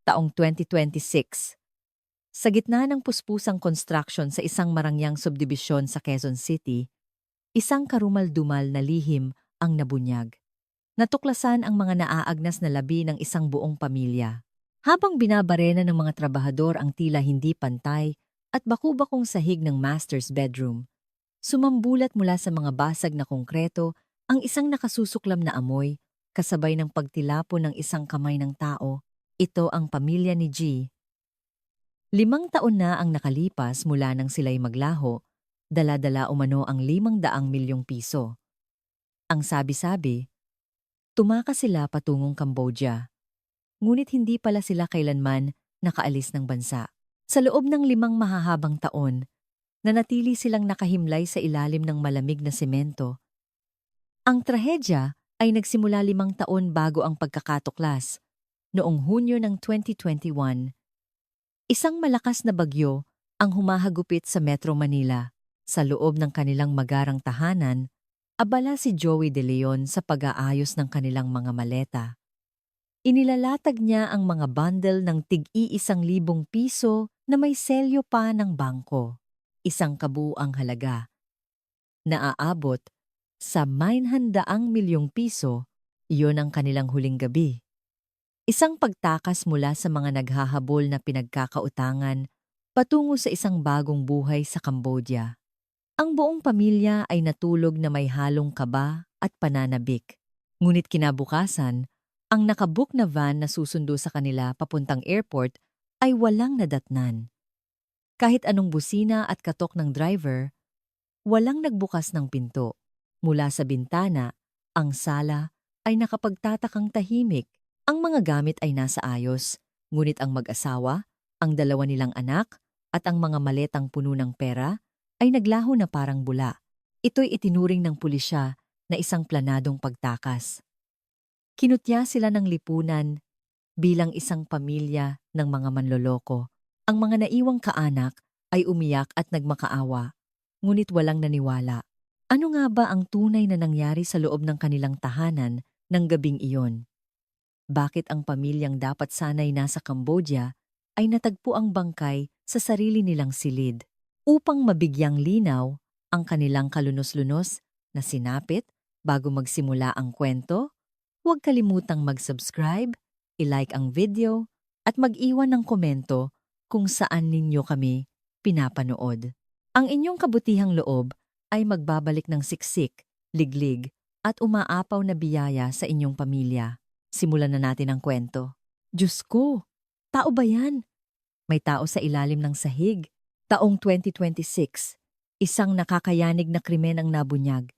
taong 2026. Sa gitna ng puspusang construction sa isang marangyang subdibisyon sa Quezon City, isang karumal-dumal na lihim ang nabunyag. Natuklasan ang mga naaagnas na labi ng isang buong pamilya. Habang binabarena ng mga trabahador ang tila hindi pantay at baku-bakong sahig ng master's bedroom, sumambulat mula sa mga basag na konkreto ang isang nakasusuklam na amoy, kasabay ng pagtilapon ng isang kamay ng tao. Ito ang pamilya ni G. 5 taon na ang nakalipas mula nang sila'y maglaho, dala-dala umano ang 500 milyong piso. Ang sabi-sabi, tumakas sila patungong Cambodia. Ngunit hindi pala sila kailanman nakaalis ng bansa. Sa loob ng 5 mahahabang taon, nanatili silang nakahimlay sa ilalim ng malamig na semento. Ang trahedya ay nagsimula 5 taon bago ang pagkakatuklas. Noong Hunyo ng 2021, isang malakas na bagyo ang humahagupit sa Metro Manila. Sa loob ng kanilang magarang tahanan, abala si Joey De Leon sa pag-aayos ng kanilang mga maleta. Inilalatag niya ang mga bundle ng tig-1,000 piso na may selyo pa ng bangko. Isang kabuuang halaga. Naaabot sa 900 milyong piso, iyon ang kanilang huling gabi. Isang pagtakas mula sa mga naghahabol na pinagkakautangan patungo sa isang bagong buhay sa Cambodia. Ang buong pamilya ay natulog na may halong kaba at pananabik. Ngunit kinabukasan, ang nakabook na van na susundo sa kanila papuntang airport ay walang nadatnan. Kahit anong busina at katok ng driver, walang nagbukas ng pinto. Mula sa bintana, ang sala ay nakapagtatakang tahimik. Ang mga gamit ay nasa ayos, ngunit ang mag-asawa, ang 2 nilang anak, at ang mga maletang puno ng pera ay naglaho na parang bula. Ito'y itinuring ng pulisya na isang planadong pagtakas. Kinutya sila ng lipunan bilang isang pamilya ng mga manloloko. Ang mga naiwang kaanak ay umiyak at nagmakaawa, ngunit walang naniwala. Ano nga ba ang tunay na nangyari sa loob ng kanilang tahanan ng gabing iyon? Bakit ang pamilyang dapat sanay nasa Cambodia ay natagpo ang bangkay sa sarili nilang silid? Upang mabigyang linaw ang kanilang kalunos-lunos na sinapit bago magsimula ang kwento, huwag kalimutang mag-subscribe, i-like ang video, at mag-iwan ng komento kung saan ninyo kami pinapanood. Ang inyong kabutihang loob ay magbabalik ng siksik, liglig, at umaapaw na biyaya sa inyong pamilya. Simulan na natin ang kwento. Diyos ko, tao ba yan? May tao sa ilalim ng sahig. Taong 2026, isang nakakayanig na krimen ang nabunyag.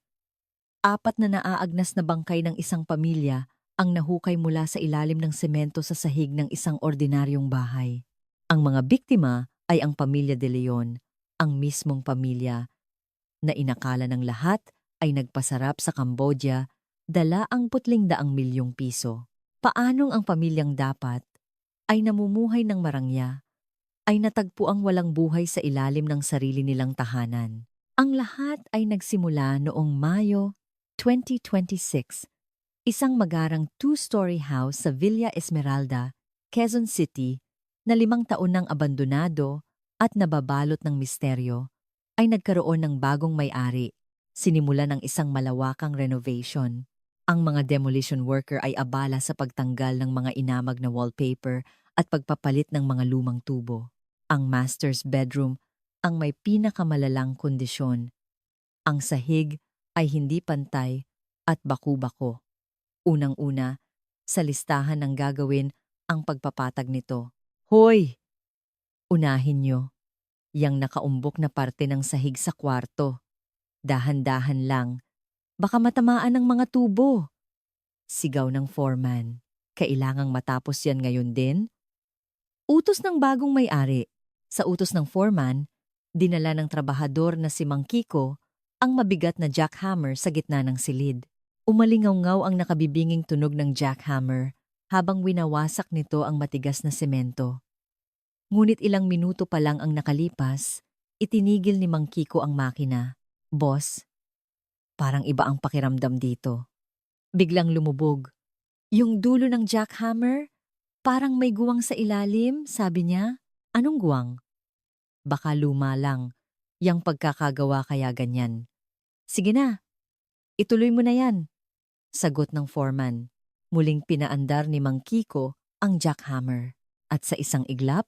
4 na naaagnas na bangkay ng isang pamilya ang nahukay mula sa ilalim ng semento sa sahig ng isang ordinaryong bahay. Ang mga biktima ay ang pamilya De Leon, ang mismong pamilya na inakala ng lahat ay nagpasarap sa Cambodia, dala ang 200 milyong piso. Paanong ang pamilyang dapat ay namumuhay ng marangya, ay natagpo ang walang buhay sa ilalim ng sarili nilang tahanan. Ang lahat ay nagsimula noong Mayo 2026, isang magarang 2-story house sa Villa Esmeralda, Quezon City, na 5 taon nang abandonado at nababalot ng misteryo, ay nagkaroon ng bagong may-ari. Sinimulan ng isang malawakang renovation. Ang mga demolition worker ay abala sa pagtanggal ng mga inamag na wallpaper at pagpapalit ng mga lumang tubo. Ang master's bedroom ang may pinakamalalang kondisyon. Ang sahig ay hindi pantay at baku-bako. Unang-una, sa listahan ng gagawin ang pagpapatag nito. Hoy! Unahin nyo, yang nakaumbok na parte ng sahig sa kwarto. Dahan-dahan lang, baka matamaan ng mga tubo. Sigaw ng foreman. Kailangang matapos yan ngayon din? Utos ng bagong may-ari. Sa utos ng foreman, dinala ng trabahador na si Mang Kiko ang mabigat na jackhammer sa gitna ng silid. Umalingaw-ngaw ang nakabibinging tunog ng jackhammer habang winawasak nito ang matigas na semento. Ngunit ilang minuto pa lang ang nakalipas, itinigil ni Mang Kiko ang makina. Boss, parang iba ang pakiramdam dito. Biglang lumubog. Yung dulo ng jackhammer Parang may guwang sa ilalim, sabi niya. Anong guwang? Baka luma lang. Yang pagkakagawa kaya ganyan. Sige na, ituloy mo na yan. Sagot ng foreman. Muling pinaandar ni Mang Kiko ang jackhammer. At sa isang iglap,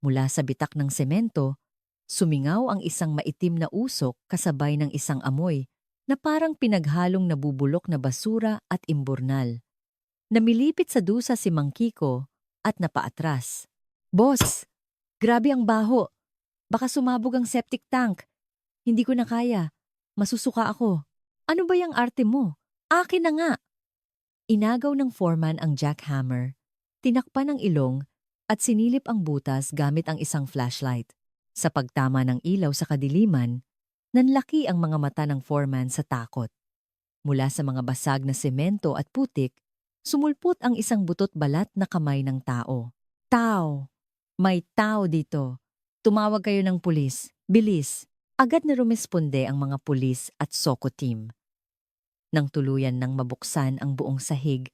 mula sa bitak ng semento, sumingaw ang isang maitim na usok kasabay ng isang amoy na parang pinaghalong nabubulok na basura at imburnal. Namilipit sa dusa si Mang Kiko at napaatras. Boss, grabe ang baho. Baka sumabog ang septic tank. Hindi ko na kaya. Masusuka ako. Ano ba yung arte mo? Akin na nga. Inagaw ng foreman ang jackhammer, tinakpan ang ilong at sinilip ang butas gamit ang isang flashlight. Sa pagtama ng ilaw sa kadiliman, nanlaki ang mga mata ng foreman sa takot. Mula sa mga basag na semento at putik, sumulpot ang isang butot balat na kamay ng tao. Tao! May tao dito! Tumawag kayo ng pulis. Bilis! Agad na rumesponde ang mga pulis at SOCO team. Nang tuluyan ng mabuksan ang buong sahig,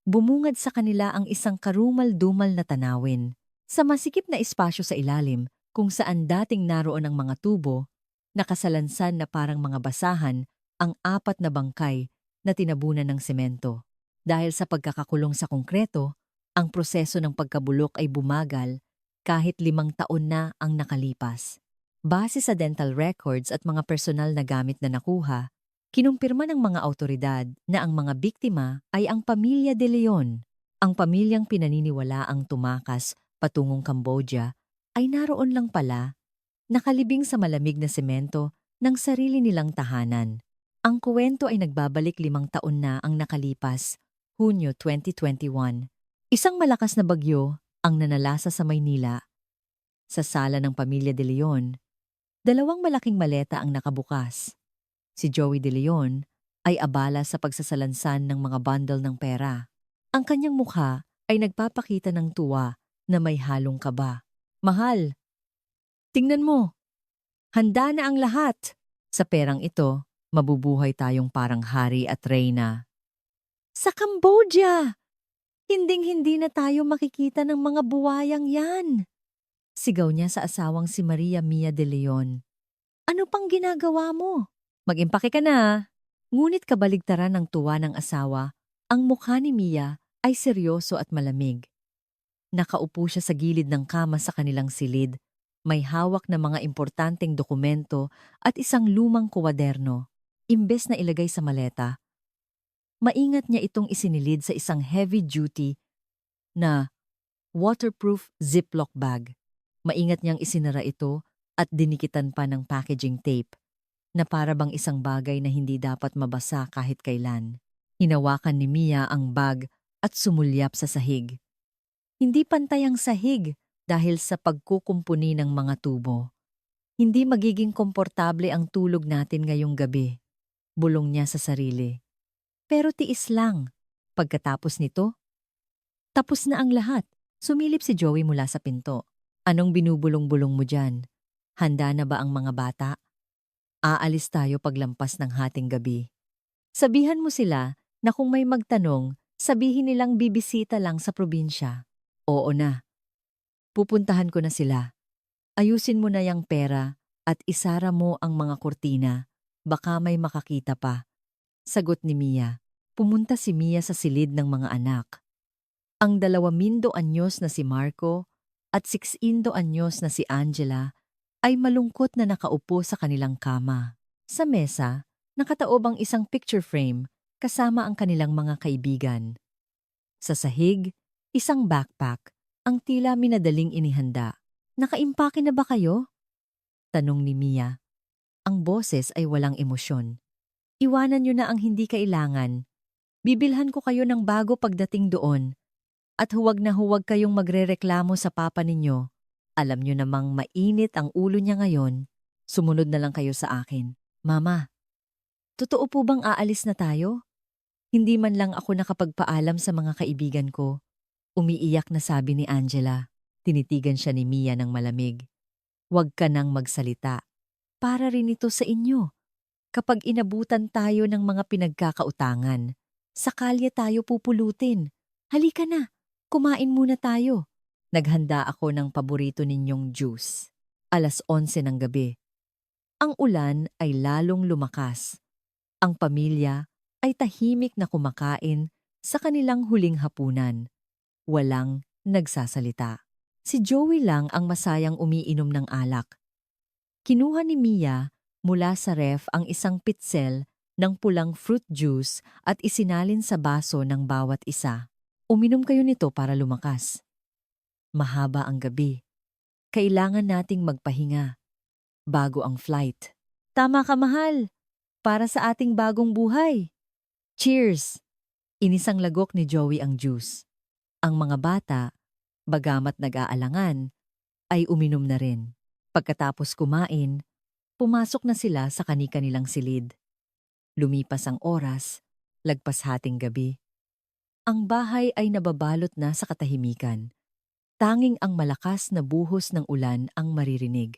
bumungad sa kanila ang isang karumal-dumal na tanawin. Sa masikip na espasyo sa ilalim, kung saan dating naroon ang mga tubo, nakasalansan na parang mga basahan ang 4 na bangkay na tinabunan ng semento. Dahil sa pagkakakulong sa konkreto, ang proseso ng pagkabulok ay bumagal kahit 5 taon na ang nakalipas. Base sa dental records at mga personal na gamit na nakuha, kinumpirma ng mga awtoridad na ang mga biktima ay ang pamilya De Leon. Ang pamilyang pinaniniwala ang tumakas patungong Cambodia ay naroon lang pala, nakalibing sa malamig na semento ng sarili nilang tahanan. Ang kuwento ay nagbabalik 5 taon na ang nakalipas, Hunyo 2021. Isang malakas na bagyo ang nanalasa sa Maynila. Sa sala ng pamilya De Leon, 2 malaking maleta ang nakabukas. Si Joey De Leon ay abala sa pagsasalansan ng mga bundle ng pera. Ang kanyang mukha ay nagpapakita ng tuwa na may halong kaba. Mahal, tingnan mo, handa na ang lahat. Sa perang ito, mabubuhay tayong parang hari at reyna. Sa Cambodia! Hinding-hindi na tayo makikita ng mga buwayang yan. Sigaw niya sa asawang si Maria Mia De Leon. Ano pang ginagawa mo? Mag-impake ka na. Ngunit kabaligtaran ng tuwa ng asawa, ang mukha ni Mia ay seryoso at malamig. Nakaupo siya sa gilid ng kama sa kanilang silid, may hawak na mga importanteng dokumento at isang lumang kuwaderno. Imbes na ilagay sa maleta, maingat niya itong isinilid sa isang heavy-duty na waterproof Ziploc bag. Maingat niyang isinara ito at dinikitan pa ng packaging tape na para bang isang bagay na hindi dapat mabasa kahit kailan. Hinawakan ni Mia ang bag at sumulyap sa sahig. Hindi pantay ang sahig dahil sa pagkukumpuni ng mga tubo. Hindi magiging komportable ang tulog natin ngayong gabi, bulong niya sa sarili. Pero tiis lang. Pagkatapos nito, tapos na ang lahat. Sumilip si Joey mula sa pinto. Anong binubulong-bulong mo dyan? Handa na ba ang mga bata? Aalis tayo paglampas ng hating gabi. Sabihan mo sila na kung may magtanong, sabihin nilang bibisita lang sa probinsya. Oo na. Pupuntahan ko na sila. Ayusin mo na yung pera at isara mo ang mga kurtina. Baka may makakita pa. Sagot ni Mia. Pumunta si Mia sa silid ng mga anak. Ang 20 anyos na si Marco at 16 anyos na si Angela ay malungkot na nakaupo sa kanilang kama. Sa mesa, nakataob ang isang picture frame kasama ang kanilang mga kaibigan. Sa sahig, isang backpack, ang tila minadaling inihanda. Nakaimpake na ba kayo? Tanong ni Mia. Ang boses ay walang emosyon. Iwanan niyo na ang hindi kailangan. Bibilhan ko kayo ng bago pagdating doon. At huwag na huwag kayong magrereklamo sa papa ninyo. Alam niyo namang mainit ang ulo niya ngayon. Sumunod na lang kayo sa akin. Mama, totoo po bang aalis na tayo? Hindi man lang ako nakapagpaalam sa mga kaibigan ko. Umiiyak na sabi ni Angela. Tinitigan siya ni Mia ng malamig. Huwag ka nang magsalita. Para rin ito sa inyo. Kapag inabutan tayo ng mga pinagkakautangan, sa kalye tayo pupulutin. Halika na. Kumain muna tayo. Naghanda ako ng paborito ninyong juice. 11:00 ng gabi. Ang ulan ay lalong lumakas. Ang pamilya ay tahimik na kumakain sa kanilang huling hapunan. Walang nagsasalita. Si Joey lang ang masayang umiinom ng alak. Kinuha ni Mia mula sa ref ang isang pitsel ng pulang fruit juice at isinalin sa baso ng bawat isa. Uminom kayo nito para lumakas. Mahaba ang gabi. Kailangan nating magpahinga bago ang flight. Tama ka, mahal. Para sa ating bagong buhay. Cheers! Inisang lagok ni Joey ang juice. Ang mga bata, bagamat nag-aalangan, ay uminom na rin. Pagkatapos kumain, pumasok na sila sa kani-kanilang silid. Lumipas ang oras, lagpas hating gabi. Ang bahay ay nababalot na sa katahimikan. Tanging ang malakas na buhos ng ulan ang maririnig.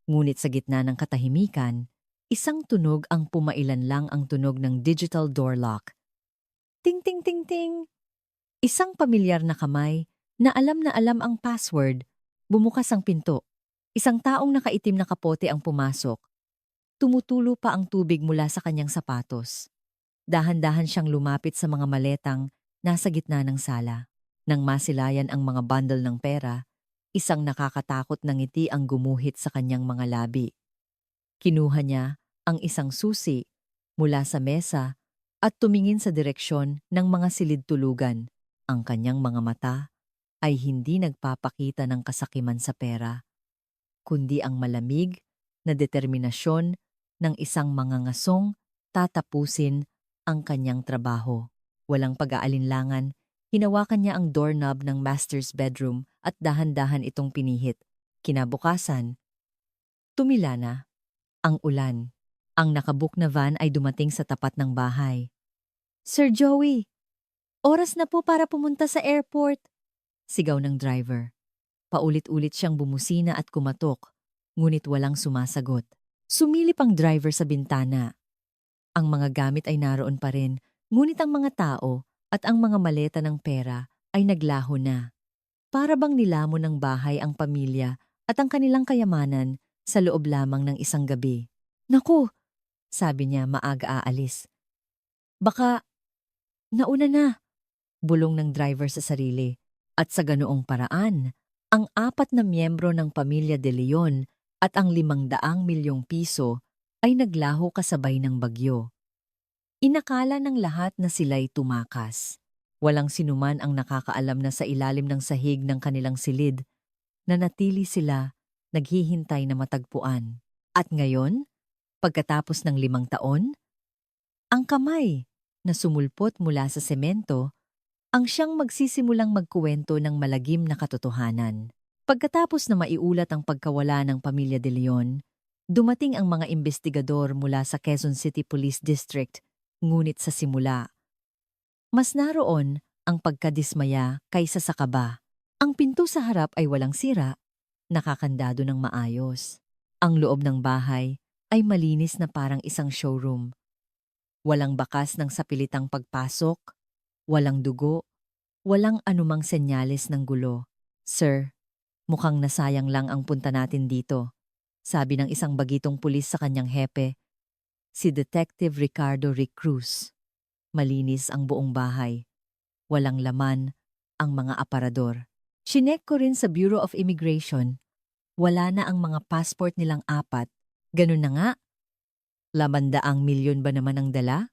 Ngunit sa gitna ng katahimikan, isang tunog ang pumailan lang ang tunog ng digital door lock. Ting ting ting ting! Isang pamilyar na kamay na alam ang password, bumukas ang pinto. Isang taong nakaitim na kapote ang pumasok. Tumutulo pa ang tubig mula sa kanyang sapatos. Dahan-dahan siyang lumapit sa mga maletang nasa gitna ng sala. Nang masilayan ang mga bundle ng pera, isang nakakatakot na ngiti ang gumuhit sa kanyang mga labi. Kinuha niya ang isang susi mula sa mesa at tumingin sa direksyon ng mga silid tulugan. Ang kanyang mga mata ay hindi nagpapakita ng kasakiman sa pera, kundi ang malamig na determinasyon ng isang mangangasong tatapusin ang kanyang trabaho. Walang pag-aalinlangan, hinawakan niya ang doorknob ng master's bedroom at dahan-dahan itong pinihit. Kinabukasan, tumila na ang ulan. Ang nakabook na van ay dumating sa tapat ng bahay. Sir Joey, oras na po para pumunta sa airport, sigaw ng driver. Paulit-ulit siyang bumusina at kumatok, ngunit walang sumasagot. Sumilip ang driver sa bintana. Ang mga gamit ay naroon pa rin, ngunit ang mga tao at ang mga maleta ng pera ay naglaho na. Para bang nilamon ng bahay ang pamilya at ang kanilang kayamanan sa loob lamang ng isang gabi. Naku, sabi niya maaga aalis. Baka nauna na, bulong ng driver sa sarili. At sa ganoong paraan, ang 4 na miyembro ng pamilya De Leon at ang 500 milyong piso ay naglaho kasabay ng bagyo. Inakala ng lahat na sila'y tumakas. Walang sinuman ang nakakaalam na sa ilalim ng sahig ng kanilang silid, na natili sila naghihintay na matagpuan. At ngayon, pagkatapos ng 5 taon, ang kamay na sumulpot mula sa semento ang siyang magsisimulang magkuwento ng malagim na katotohanan. Pagkatapos na maiulat ang pagkawala ng pamilya De Leon, dumating ang mga investigador mula sa Quezon City Police District, ngunit sa simula, mas naroon ang pagkadismaya kaysa sa kaba. Ang pinto sa harap ay walang sira, nakakandado ng maayos. Ang loob ng bahay ay malinis na parang isang showroom. Walang bakas ng sapilitang pagpasok, walang dugo, walang anumang senyales ng gulo. Sir, mukhang nasayang lang ang punta natin dito, sabi ng isang bagitong pulis sa kanyang hepe, si Detective Ricardo Rick Cruz. Malinis ang buong bahay. Walang laman ang mga aparador. Chinek ko rin sa Bureau of Immigration. Wala na ang mga passport nilang 4. Ganun na nga. 200 milyon ba naman ang dala?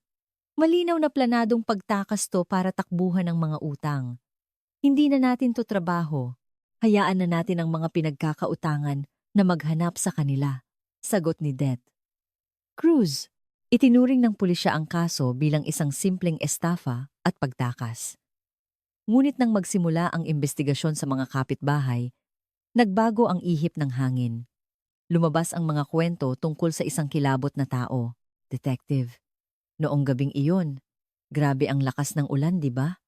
Malinaw na planadong pagtakas to para takbuhan ng mga utang. Hindi na natin to trabaho. Hayaan na natin ang mga pinagkakautangan na maghanap sa kanila. Sagot ni Det. Cruz, itinuring ng pulisya ang kaso bilang isang simpleng estafa at pagtakas. Ngunit nang magsimula ang investigasyon sa mga kapitbahay, nagbago ang ihip ng hangin. Lumabas ang mga kwento tungkol sa isang kilabot na tao. Detective, noong gabing iyon, grabe ang lakas ng ulan, di ba?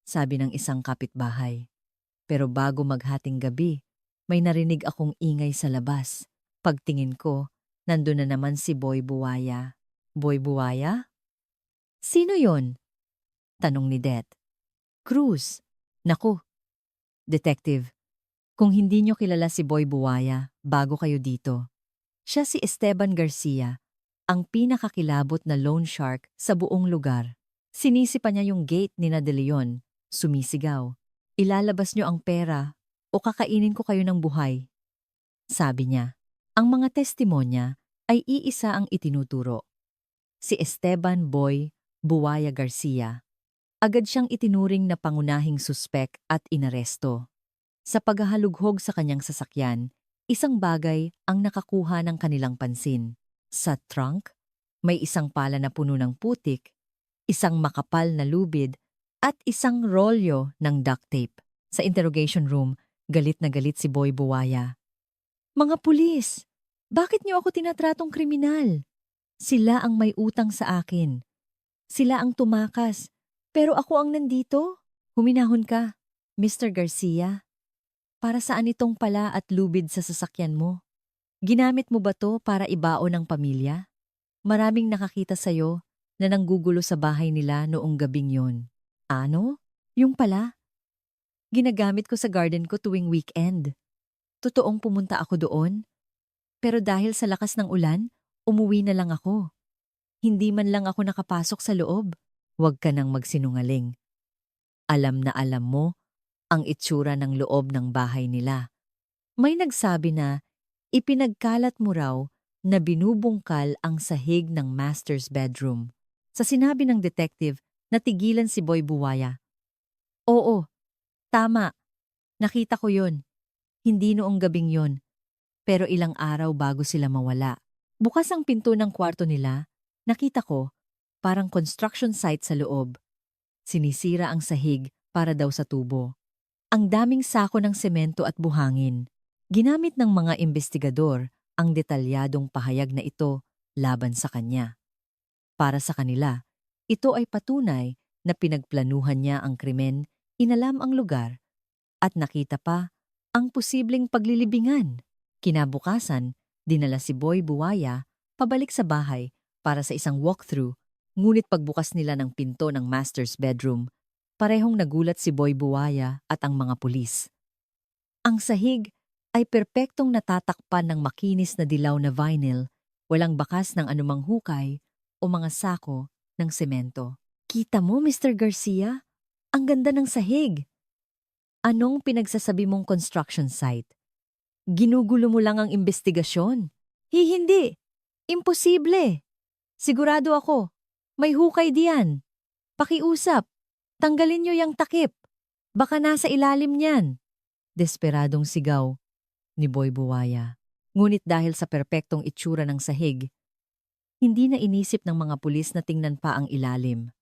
Sabi ng isang kapitbahay. Pero bago maghating gabi, may narinig akong ingay sa labas. Pagtingin ko, nandun na naman si Boy Buwaya. Boy Buwaya? Sino yon? Tanong ni Det. Cruz. Naku, Detective, kung hindi nyo kilala si Boy Buwaya, bago kayo dito. Siya si Esteban Garcia, ang pinakakilabot na loan shark sa buong lugar. Sinisipa niya yung gate ni De Leon, sumisigaw. Ilalabas nyo ang pera o kakainin ko kayo ng buhay. Sabi niya, ang mga testimonya ay iisa ang itinuturo. Si Esteban Boy Buwaya Garcia. Agad siyang itinuring na pangunahing suspek at inaresto. Sa paghahalughog sa kanyang sasakyan, isang bagay ang nakakuha ng kanilang pansin. Sa trunk, may isang pala na puno ng putik, isang makapal na lubid, at isang rolyo ng duct tape. Sa interrogation room, galit na galit si Boy Buwaya. Mga pulis, bakit niyo ako tinatratong kriminal? Sila ang may utang sa akin. Sila ang tumakas. Pero ako ang nandito? Huminahon ka, Mr. Garcia. Para saan itong pala at lubid sa sasakyan mo? Ginamit mo ba to para ibaon ng pamilya? Maraming nakakita sa'yo na nanggugulo sa bahay nila noong gabing yon. Ano? Yung pala? Ginagamit ko sa garden ko tuwing weekend. Totoong pumunta ako doon. Pero dahil sa lakas ng ulan, umuwi na lang ako. Hindi man lang ako nakapasok sa loob. Huwag ka nang magsinungaling. Alam na alam mo ang itsura ng loob ng bahay nila. May nagsabi na ipinagkalat mo raw na binubungkal ang sahig ng master's bedroom. Sa sinabi ng detective, natigilan si Boy Buwaya. Oo, tama. Nakita ko yon. Hindi noong gabing yon, pero ilang araw bago sila mawala. Bukas ang pinto ng kwarto nila, nakita ko, parang construction site sa loob. Sinisira ang sahig para daw sa tubo. Ang daming sako ng semento at buhangin. Ginamit ng mga investigador ang detalyadong pahayag na ito laban sa kanya. Para sa kanila, ito ay patunay na pinagplanuhan niya ang krimen, inalam ang lugar, at nakita pa ang posibleng paglilibingan. Kinabukasan, dinala si Boy Buwaya pabalik sa bahay para sa isang walkthrough. Ngunit pagbukas nila ng pinto ng master's bedroom, parehong nagulat si Boy Buwaya at ang mga pulis. Ang sahig ay perpektong natatakpan ng makinis na dilaw na vinyl, walang bakas ng anumang hukay o mga sako ng semento. Kita mo, Mr. Garcia? Ang ganda ng sahig. Anong pinagsasabi mong construction site? Ginugulo mo lang ang investigasyon. Hindi. Imposible. Sigurado ako. May hukay diyan. Pakiusap. Tanggalin niyo yung takip. Baka nasa ilalim niyan. Desperadong sigaw ni Boy Buwaya. Ngunit dahil sa perpektong itsura ng sahig, hindi na inisip ng mga pulis na tingnan pa ang ilalim.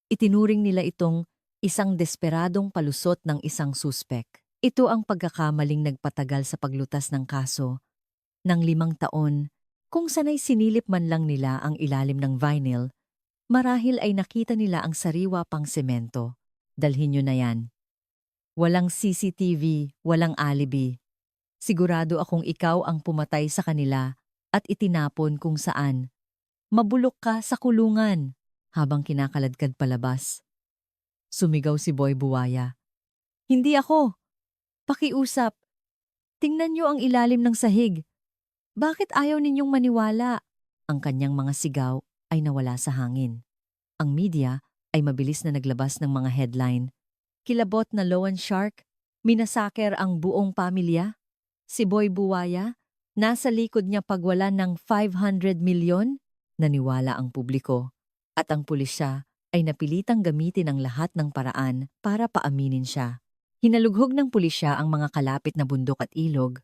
Itinuring nila itong isang desperadong palusot ng isang suspek. Ito ang pagkakamaling nagpatagal sa paglutas ng kaso. Ng 5 taon, kung sanay sinilip man lang nila ang ilalim ng vinyl, marahil ay nakita nila ang sariwa pang semento. Dalhin nyo na yan. Walang CCTV, walang alibi. Sigurado akong ikaw ang pumatay sa kanila at itinapon kung saan. Mabulok ka sa kulungan, habang kinakaladkad palabas. Sumigaw si Boy Buwaya. Hindi ako. Pakiusap. Tingnan niyo ang ilalim ng sahig. Bakit ayaw ninyong maniwala? Ang kanyang mga sigaw ay nawala sa hangin. Ang media ay mabilis na naglabas ng mga headline. Kilabot na loan shark, minasaker ang buong pamilya. Si Boy Buwaya, nasa likod niya pagwala ng 500 milyon. Naniwala ang publiko. At ang pulisya ay napilitang gamitin ang lahat ng paraan para paaminin siya. Hinalughog ng pulisya ang mga kalapit na bundok at ilog,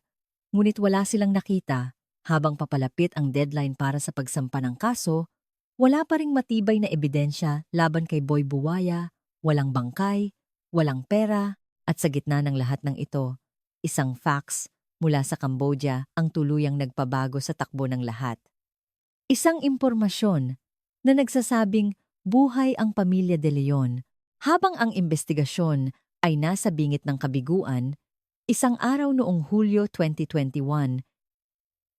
ngunit wala silang nakita. Habang papalapit ang deadline para sa pagsampa ng kaso, wala pa ring matibay na ebidensya laban kay Boy Buwaya, walang bangkay, walang pera, at sa gitna ng lahat ng ito, isang fax mula sa Cambodia ang tuluyang nagpabago sa takbo ng lahat. Isang impormasyon na nagsasabing buhay ang pamilya De Leon habang ang investigasyon ay nasa bingit ng kabiguan. Isang araw noong Hulyo 2021,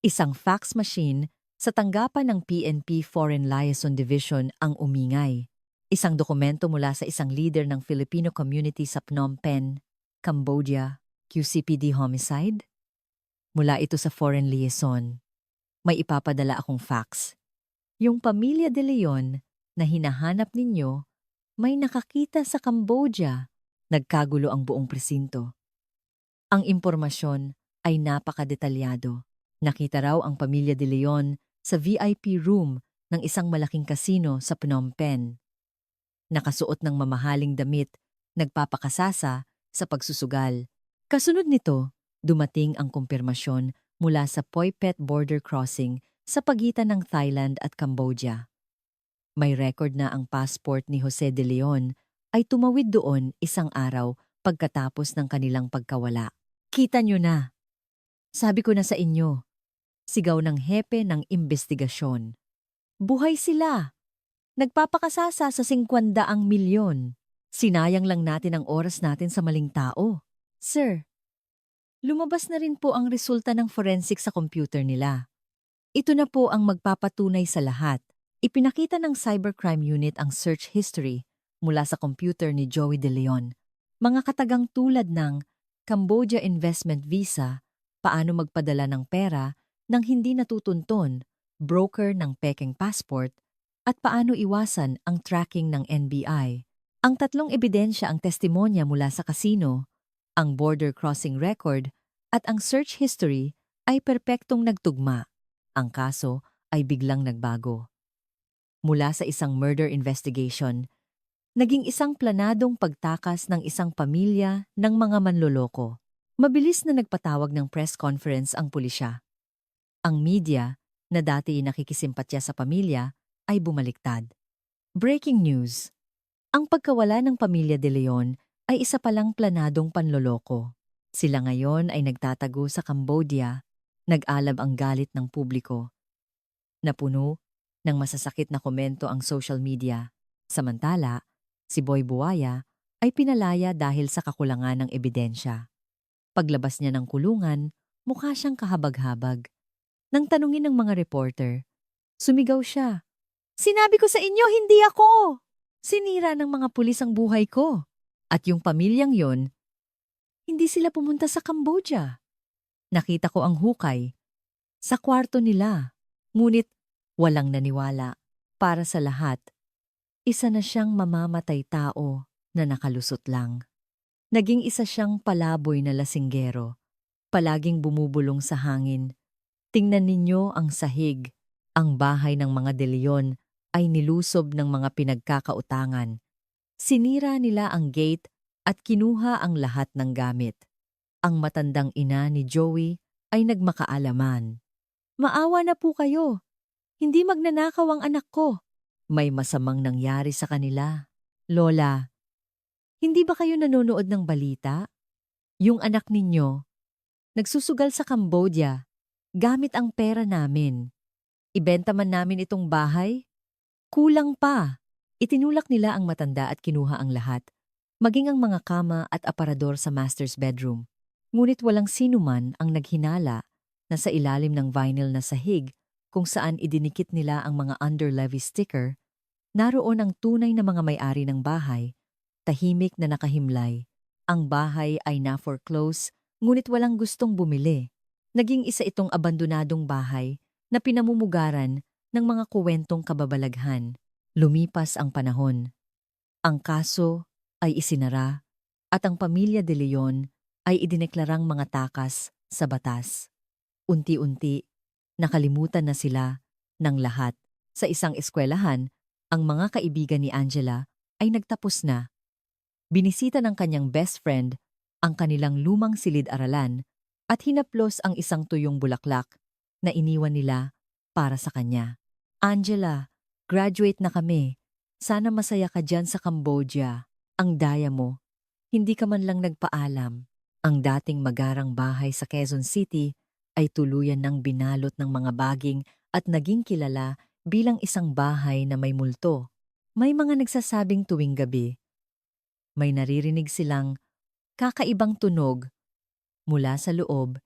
isang fax machine sa tanggapan ng PNP Foreign Liaison Division ang umingay. Isang dokumento mula sa isang leader ng Filipino community sa Phnom Penh. Cambodia, QCPD homicide? Mula ito sa foreign liaison. May ipapadala akong fax. Yung pamilya de Leon na hinahanap ninyo, may nakakita sa Cambodia. Nagkagulo ang buong presinto. Ang impormasyon ay napakadetalyado. Nakita raw ang pamilya de Leon sa VIP room ng isang malaking kasino sa Phnom Penh. Nakasuot ng mamahaling damit, nagpapakasasa sa pagsusugal. Kasunod nito, dumating ang kumpirmasyon mula sa Poipet border crossing sa pagitan ng Thailand at Cambodia. May record na ang passport ni Jose de Leon ay tumawid doon isang araw pagkatapos ng kanilang pagkawala. Kita nyo na. Sabi ko na sa inyo, sigaw ng hepe ng imbestigasyon. Buhay sila. Nagpapakasasa sa 50 milyon. Sinayang lang natin ang oras natin sa maling tao. Sir, lumabas na rin po ang resulta ng forensic sa computer nila. Ito na po ang magpapatunay sa lahat. Ipinakita ng Cybercrime Unit ang search history mula sa computer ni Joey De Leon. Mga katagang tulad ng Cambodia Investment Visa, paano magpadala ng pera nang hindi natutunton, broker ng pekeng passport, at paano iwasan ang tracking ng NBI. Ang tatlong ebidensya ang testimonya mula sa kasino, ang border crossing record, at ang search history ay perpektong nagtugma. Ang kaso ay biglang nagbago. Mula sa isang murder investigation, naging isang planadong pagtakas ng isang pamilya ng mga manloloko. Mabilis na nagpatawag ng press conference ang pulisya. Ang media, na dati nakikisimpatya sa pamilya, ay bumaliktad. Breaking news. Ang pagkawala ng pamilya De Leon ay isa palang planadong panloloko. Sila ngayon ay nagtatago sa Cambodia, nag-alab ang galit ng publiko. Napuno ng masasakit na komento ang social media. Samantala, si Boy Buaya ay pinalaya dahil sa kakulangan ng ebidensya. Paglabas niya ng kulungan, mukha siyang kahabag-habag. Nang tanungin ng mga reporter, sumigaw siya. Sinabi ko sa inyo, hindi ako! Sinira ng mga pulis ang buhay ko. At yung pamilyang yon, hindi sila pumunta sa Cambodia. Nakita ko ang hukay sa kwarto nila. Ngunit walang naniwala. Para sa lahat, isa na siyang mamamatay tao na nakalusot lang. Naging isa siyang palaboy na lasinggero, palaging bumubulong sa hangin. Tingnan ninyo ang sahig. Ang bahay ng mga De Leon ay nilusob ng mga pinagkakautangan. Sinira nila ang gate at kinuha ang lahat ng gamit. Ang matandang ina ni Joey ay nagmakaalaman. Maawa na po kayo. Hindi magnanakaw ang anak ko. May masamang nangyari sa kanila. Lola, hindi ba kayo nanonood ng balita? Yung anak ninyo, nagsusugal sa Cambodia, gamit ang pera namin. Ibenta man namin itong bahay? Kulang pa. Itinulak nila ang matanda at kinuha ang lahat, maging ang mga kama at aparador sa master's bedroom. Ngunit walang sinuman ang naghinala na sa ilalim ng vinyl na sahig kung saan idinikit nila ang mga under-levy sticker, naroon ang tunay na mga may-ari ng bahay, tahimik na nakahimlay. Ang bahay ay na-foreclose, ngunit walang gustong bumili. Naging isa itong abandonadong bahay na pinamumugaran ng mga kuwentong kababalaghan. Lumipas ang panahon. Ang kaso ay isinara at ang pamilya De Leon ay idineklarang mga takas sa batas. Unti-unti, nakalimutan na sila ng lahat. Sa isang eskwelahan, ang mga kaibigan ni Angela ay nagtapos na. Binisita ng kanyang best friend ang kanilang lumang silid-aralan at hinaplos ang isang tuyong bulaklak na iniwan nila para sa kanya. Angela, graduate na kami. Sana masaya ka dyan sa Cambodia. Ang daya mo, hindi ka man lang nagpaalam. Ang dating magarang bahay sa Quezon City ay tuluyan ng binalot ng mga baging at naging kilala bilang isang bahay na may multo. May mga nagsasabing tuwing gabi, may naririnig silang kakaibang tunog mula sa loob,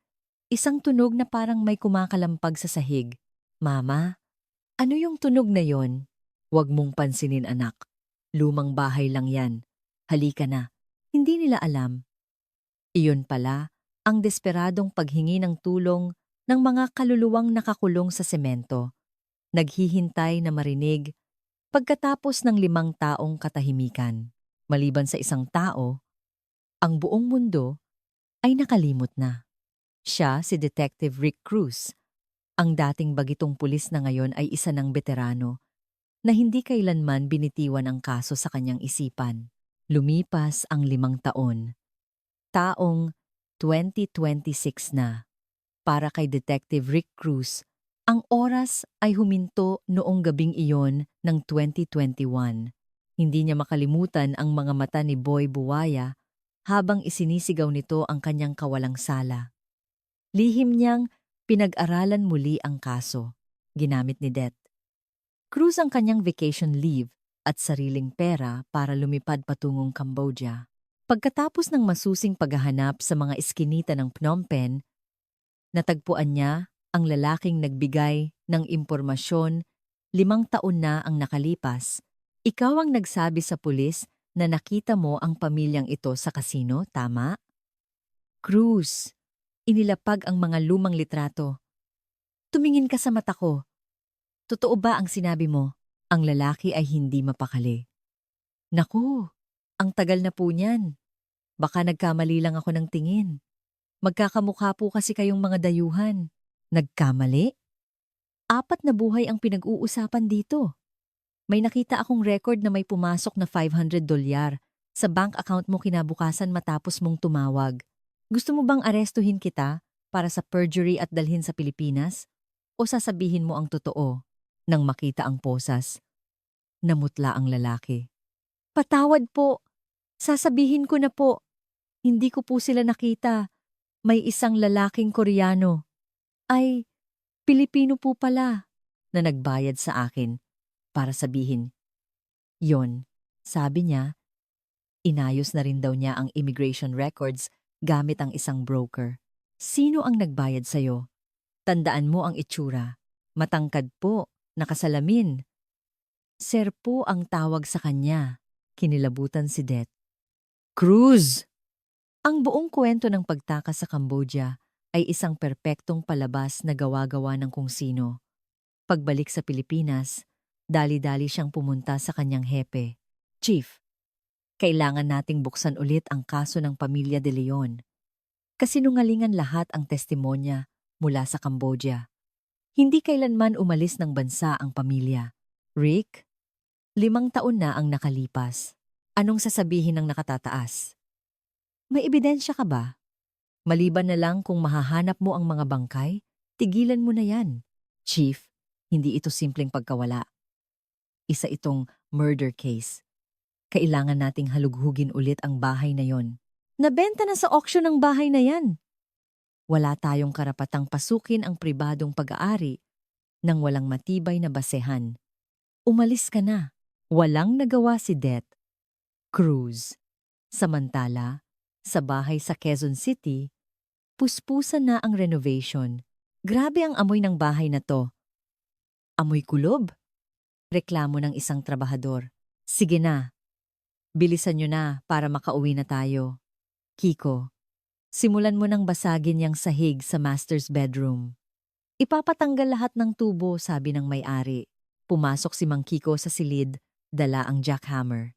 isang tunog na parang may kumakalampag sa sahig. Mama, ano yung tunog na yon? Huwag mong pansinin anak. Lumang bahay lang yan. Halika na. Hindi nila alam. Iyon pala ang desperadong paghingi ng tulong ng mga kaluluwang nakakulong sa semento, naghihintay na marinig pagkatapos ng 5 taong katahimikan. Maliban sa isang tao, ang buong mundo ay nakalimot na. Siya si Detective Rick Cruz, ang dating bagitong pulis na ngayon ay isa ng veterano na hindi kailanman binitiwan ang kaso sa kanyang isipan. Lumipas ang 5 taon. Taong 2026 na. Para kay Detective Rick Cruz, ang oras ay huminto noong gabing iyon ng 2021. Hindi niya makalimutan ang mga mata ni Boy Buwaya habang isinisigaw nito ang kanyang kawalang sala. Lihim niyang pinag-aralan muli ang kaso, ginamit ni Det. Cruz ang kanyang vacation leave at sariling pera para lumipad patungong Cambodia. Pagkatapos ng masusing paghahanap sa mga iskinita ng Phnom Penh, natagpuan niya ang lalaking nagbigay ng impormasyon 5 taon na ang nakalipas. Ikaw ang nagsabi sa pulis na nakita mo ang pamilyang ito sa kasino, tama? Cruz, inilapag ang mga lumang litrato. Tumingin ka sa mata ko. Totoo ba ang sinabi mo? Ang lalaki ay hindi mapakali. Naku, ang tagal na po niyan. Baka nagkamali lang ako ng tingin. Magkakamukha po kasi kayong mga dayuhan. Nagkamali? 4 na buhay ang pinag-uusapan dito. May nakita akong record na may pumasok na $500 sa bank account mo kinabukasan matapos mong tumawag. Gusto mo bang arestuhin kita para sa perjury at dalhin sa Pilipinas? O sasabihin mo ang totoo? Nang makita ang posas, namutla ang lalaki. Patawad po. Sasabihin ko na po. Hindi ko po sila nakita. May isang lalaking Koreano. Ay, Pilipino po pala na nagbayad sa akin para sabihin. Yon, sabi niya, inayos na rin daw niya ang immigration records gamit ang isang broker. Sino ang nagbayad sa'yo? Tandaan mo ang itsura. Matangkad po, nakasalamin. Sir po ang tawag sa kanya. Kinilabutan si Det. Cruz! Ang buong kwento ng pagtakas sa Cambodia ay isang perpektong palabas na gawa-gawa ng kung sino. Pagbalik sa Pilipinas, dali-dali siyang pumunta sa kanyang hepe. Chief, kailangan nating buksan ulit ang kaso ng pamilya De Leon. Kasinungalingan lahat ang testimonya mula sa Cambodia. Hindi kailanman umalis ng bansa ang pamilya. Rick, 5 taon na ang nakalipas. Anong sasabihin ng nakatataas? May ebidensya ka ba? Maliban na lang kung mahahanap mo ang mga bangkay, tigilan mo na yan. Chief, hindi ito simpleng pagkawala. Isa itong murder case. Kailangan nating halughugin ulit ang bahay na yon. Nabenta na sa auction ang bahay na yan. Wala tayong karapatang pasukin ang pribadong pag-aari nang walang matibay na basehan. Umalis ka na. Walang nagawa si Det. Cruz. Samantala, sa bahay sa Quezon City, puspusan na ang renovation. Grabe ang amoy ng bahay na to. Amoy kulob? Reklamo ng isang trabahador. Sige na. Bilisan nyo na para makauwi na tayo. Kiko, simulan mo nang basagin yang sahig sa master's bedroom. Ipapatanggal lahat ng tubo, sabi ng may-ari. Pumasok si Mang Kiko sa silid, dala ang jackhammer.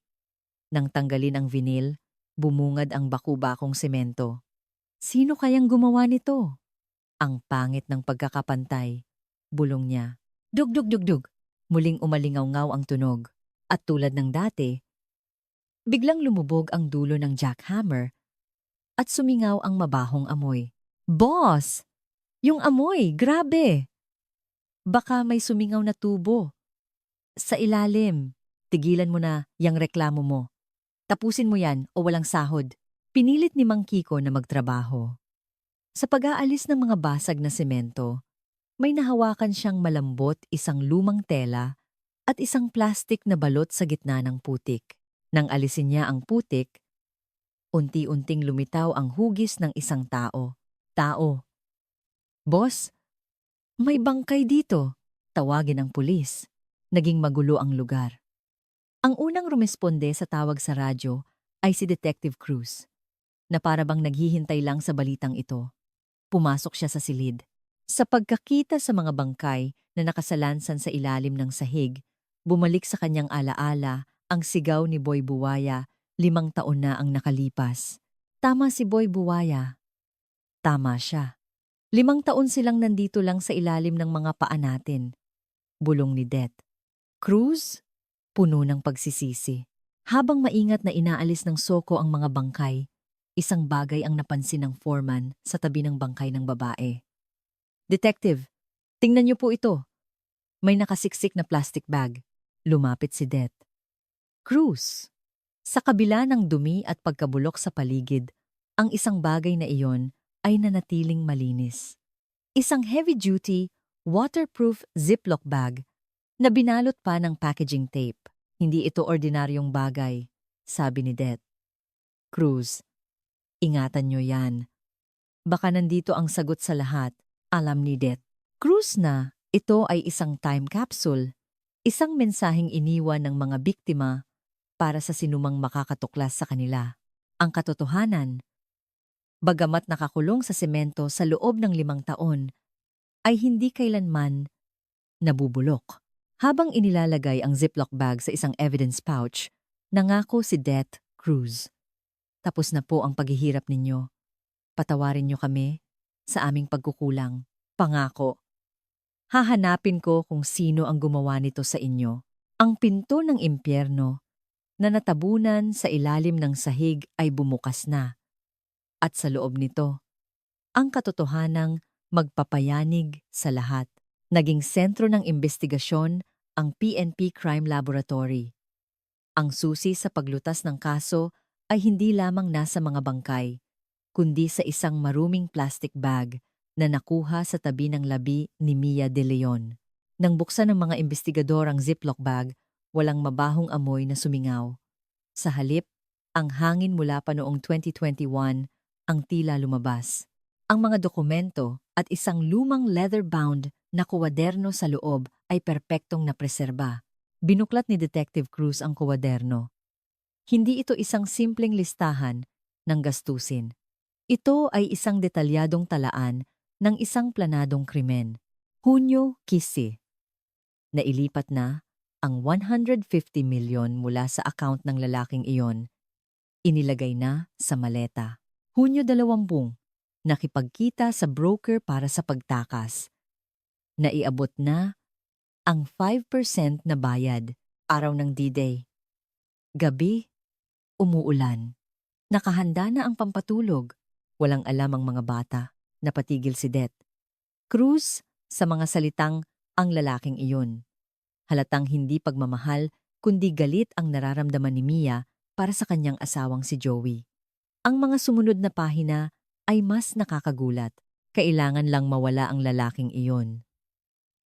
Nang tanggalin ang vinil, bumungad ang baku-bakong semento. Sino kayang gumawa nito? Ang pangit ng pagkakapantay. Bulong niya. Dug dug dug dug. Muling umalingaw-ngaw ang tunog. At tulad ng dati, biglang lumubog ang dulo ng jackhammer at sumingaw ang mabahong amoy. Boss! Yung amoy, grabe! Baka may sumingaw na tubo. Sa ilalim, tigilan mo na yang reklamo mo. Tapusin mo yan o walang sahod. Pinilit ni Mang Kiko na magtrabaho. Sa pag-aalis ng mga basag na semento, may nahawakan siyang malambot isang lumang tela at isang plastik na balot sa gitna ng putik. Nang alisin niya ang putik, unti-unting lumitaw ang hugis ng isang tao. Tao. Boss, may bangkay dito. Tawagin ang pulis. Naging magulo ang lugar. Ang unang rumesponde sa tawag sa radyo ay si Detective Cruz. na para bang naghihintay lang sa balitang ito. Pumasok siya sa silid. Sa pagkakita sa mga bangkay na nakasalansan sa ilalim ng sahig, bumalik sa kanyang alaala ang sigaw ni Boy Buwaya, 5 taon na ang nakalipas. Tama si Boy Buwaya. Tama siya. 5 taon silang nandito lang sa ilalim ng mga paa natin. Bulong ni Det. Cruz? Puno ng pagsisisi. Habang maingat na inaalis ng Soko ang mga bangkay, isang bagay ang napansin ng foreman sa tabi ng bangkay ng babae. Detective, tingnan niyo po ito. May nakasiksik na plastic bag. Lumapit si Det. Cruz. Sa kabila ng dumi at pagkabulok sa paligid, ang isang bagay na iyon ay nanatiling malinis. Isang heavy-duty, waterproof Ziploc bag na binalot pa ng packaging tape. Hindi ito ordinaryong bagay, sabi ni Det. Cruz, ingatan niyo yan. Baka nandito ang sagot sa lahat, alam ni Det. Cruz na, ito ay isang time capsule, isang mensaheng iniwan ng mga biktima para sa sinumang makakatuklas sa kanila. Ang katotohanan, bagamat nakakulong sa semento sa loob ng 5 taon, ay hindi kailanman nabubulok. Habang inilalagay ang Ziploc bag sa isang evidence pouch, nangako si Det Cruz. Tapos na po ang paghihirap ninyo. Patawarin niyo kami sa aming pagkukulang. Pangako. Hahanapin ko kung sino ang gumawa nito sa inyo. Ang pinto ng impyerno na natabunan sa ilalim ng sahig ay bumukas na. At sa loob nito, ang katotohanang magpapayanig sa lahat. Naging sentro ng investigasyon ang PNP Crime Laboratory. Ang susi sa paglutas ng kaso ay hindi lamang nasa mga bangkay, kundi sa isang maruming plastic bag na nakuha sa tabi ng labi ni Mia De Leon. Nang buksan ng mga investigador ang Ziploc bag, walang mabahong amoy na sumingaw. Sa halip, ang hangin mula pa noong 2021 ang tila lumabas. Ang mga dokumento at isang lumang leather-bound na kuwaderno sa loob ay perpektong napreserba. Binuklat ni Detective Cruz ang kuwaderno. Hindi ito isang simpleng listahan ng gastusin. Ito ay isang detalyadong talaan ng isang planadong krimen. Hunyo 15. Nailipat na ang 150 milyon mula sa account ng lalaking iyon. Inilagay na sa maleta. Hunyo 20. Nakipagkita sa broker para sa pagtakas. Naiabot na ang 5% na bayad, araw ng D-Day. Gabi, umuulan. Nakahanda na ang pampatulog. Walang alam ang mga bata. Napatigil si Det Cruz sa mga salitang ang lalaking iyon. Halatang hindi pagmamahal, kundi galit ang nararamdaman ni Mia para sa kanyang asawang si Joey. Ang mga sumunod na pahina ay mas nakakagulat. Kailangan lang mawala ang lalaking iyon.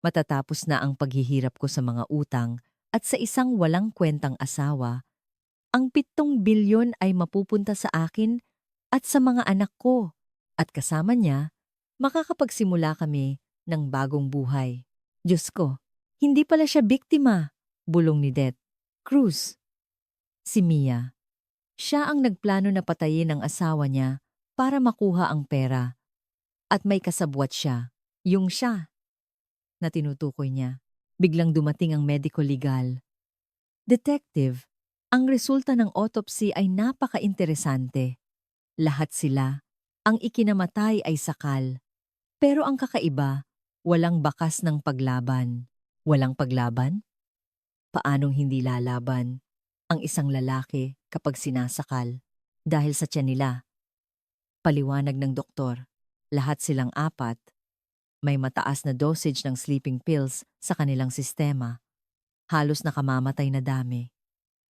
Matatapos na ang paghihirap ko sa mga utang at sa isang walang kwentang asawa, ang 7 bilyon ay mapupunta sa akin at sa mga anak ko, at kasama niya, makakapagsimula kami ng bagong buhay. Diyos ko, hindi pala siya biktima, bulong ni Det Cruz. Si Mia. Siya ang nagplano na patayin ang asawa niya para makuha ang pera. At may kasabwat siya, yung siya, na tinutukoy niya. Biglang dumating ang medico-legal. Detective, ang resulta ng autopsy ay napaka-interesante. Lahat sila, ang ikinamatay ay sakal. Pero ang kakaiba, walang bakas ng paglaban. Walang paglaban? Paanong hindi lalaban ang isang lalaki kapag sinasakal? Dahil sa tiyan nila. Paliwanag ng doktor, lahat silang 4. May mataas na dosage ng sleeping pills sa kanilang sistema. Halos nakamamatay na dami.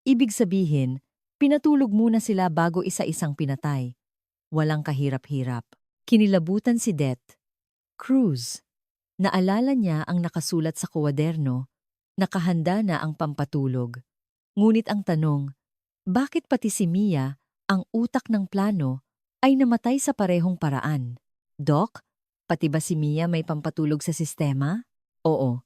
Ibig sabihin, pinatulog muna sila bago isa-isang pinatay. Walang kahirap-hirap. Kinilabutan si Det Cruz. Naalala niya ang nakasulat sa kuwaderno, nakahanda na ang pampatulog. Ngunit ang tanong, bakit pati si Mia, ang utak ng plano, ay namatay sa parehong paraan? Doc, pati ba si Mia may pampatulog sa sistema? Oo.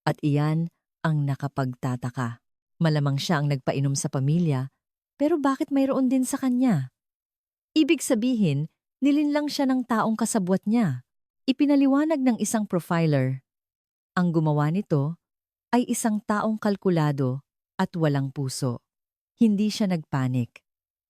At iyan ang nakapagtataka. Malamang siya ang nagpainom sa pamilya, pero bakit mayroon din sa kanya? Ibig sabihin, nilinlang siya ng taong kasabwat niya. Ipinaliwanag ng isang profiler. Ang gumawa nito ay isang taong kalkulado at walang puso. Hindi siya nagpanik.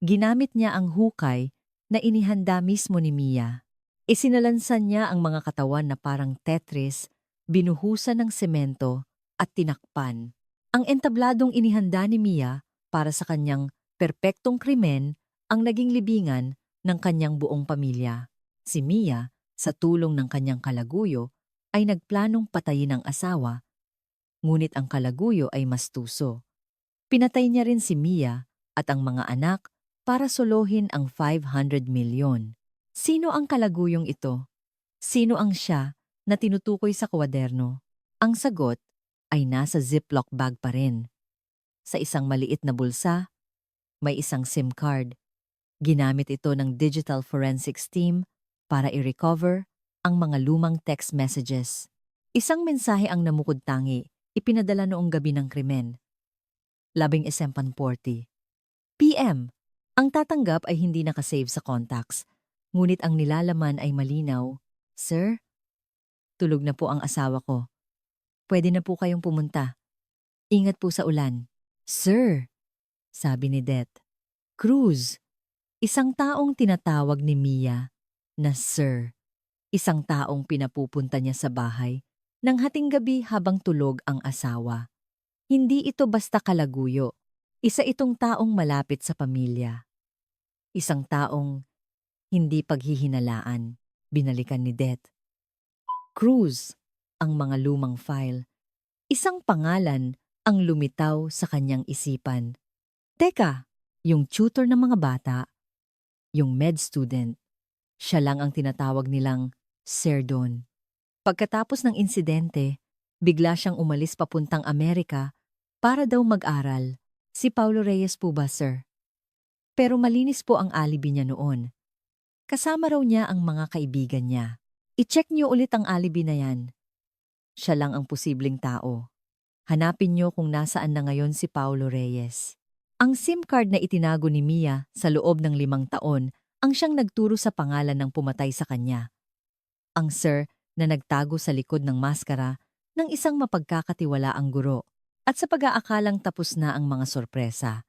Ginamit niya ang hukay na inihanda mismo ni Mia. Isinalansan niya ang mga katawan na parang Tetris, binuhusan ng semento at tinakpan. Ang entabladong inihanda ni Mia para sa kanyang perpektong krimen ang naging libingan ng kanyang buong pamilya. Si Mia, sa tulong ng kanyang kalaguyo, ay nagplanong patayin ang asawa, ngunit ang kalaguyo ay mastuso. Pinatay niya rin si Mia at ang mga anak para solohin ang 500 milyon. Sino ang kalaguyong ito? Sino ang siya na tinutukoy sa kwaderno? Ang sagot ay nasa Ziploc bag pa rin. Sa isang maliit na bulsa, may isang SIM card. Ginamit ito ng Digital Forensics Team para i-recover ang mga lumang text messages. Isang mensahe ang namukod-tangi, ipinadala noong gabi ng krimen. 11:40 PM. Ang tatanggap ay hindi nakasave sa contacts, ngunit ang nilalaman ay malinaw. Sir, tulog na po ang asawa ko. Pwede na po kayong pumunta. Ingat po sa ulan. Sir, sabi ni Det. Cruz, isang taong tinatawag ni Mia na Sir. Isang taong pinapupunta niya sa bahay nang hating gabi habang tulog ang asawa. Hindi ito basta kalaguyo. Isa itong taong malapit sa pamilya. Isang taong hindi paghihinalaan, binalikan ni Det. Cruz, ang mga lumang file. Isang pangalan ang lumitaw sa kanyang isipan. Teka, yung tutor ng mga bata, yung med student, siya lang ang tinatawag nilang Sir Don. Pagkatapos ng insidente, bigla siyang umalis papuntang Amerika para daw mag-aral. Si Paulo Reyes po ba, sir? Pero malinis po ang alibi niya noon. Kasama raw niya ang mga kaibigan niya. I-check niyo ulit ang alibi na yan. Siya lang ang posibleng tao. Hanapin niyo kung nasaan na ngayon si Paulo Reyes. Ang SIM card na itinago ni Mia sa loob ng 5 taon ang siyang nagturo sa pangalan ng pumatay sa kanya. Ang sir na nagtago sa likod ng maskara ng isang mapagkakatiwalaang guro. At sa pag-aakalang tapos na ang mga sorpresa,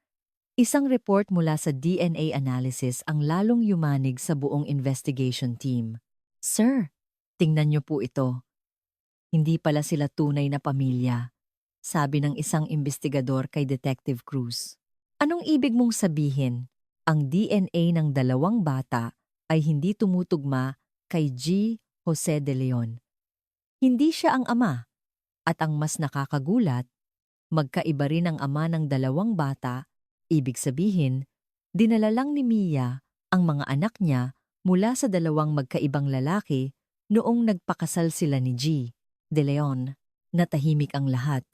isang report mula sa DNA analysis ang lalong yumanig sa buong investigation team. Sir, tingnan niyo po ito. Hindi pala sila tunay na pamilya, sabi ng isang investigador kay Detective Cruz. Anong ibig mong sabihin? Ang DNA ng 2 bata ay hindi tumutugma kay G. Jose de Leon. Hindi siya ang ama, at ang mas nakakagulat, magkaiba rin ang ama ng 2 bata, ibig sabihin, dinala lang ni Mia ang mga anak niya mula sa 2 magkaibang lalaki noong nagpakasal sila ni G. De Leon, na tahimik ang lahat.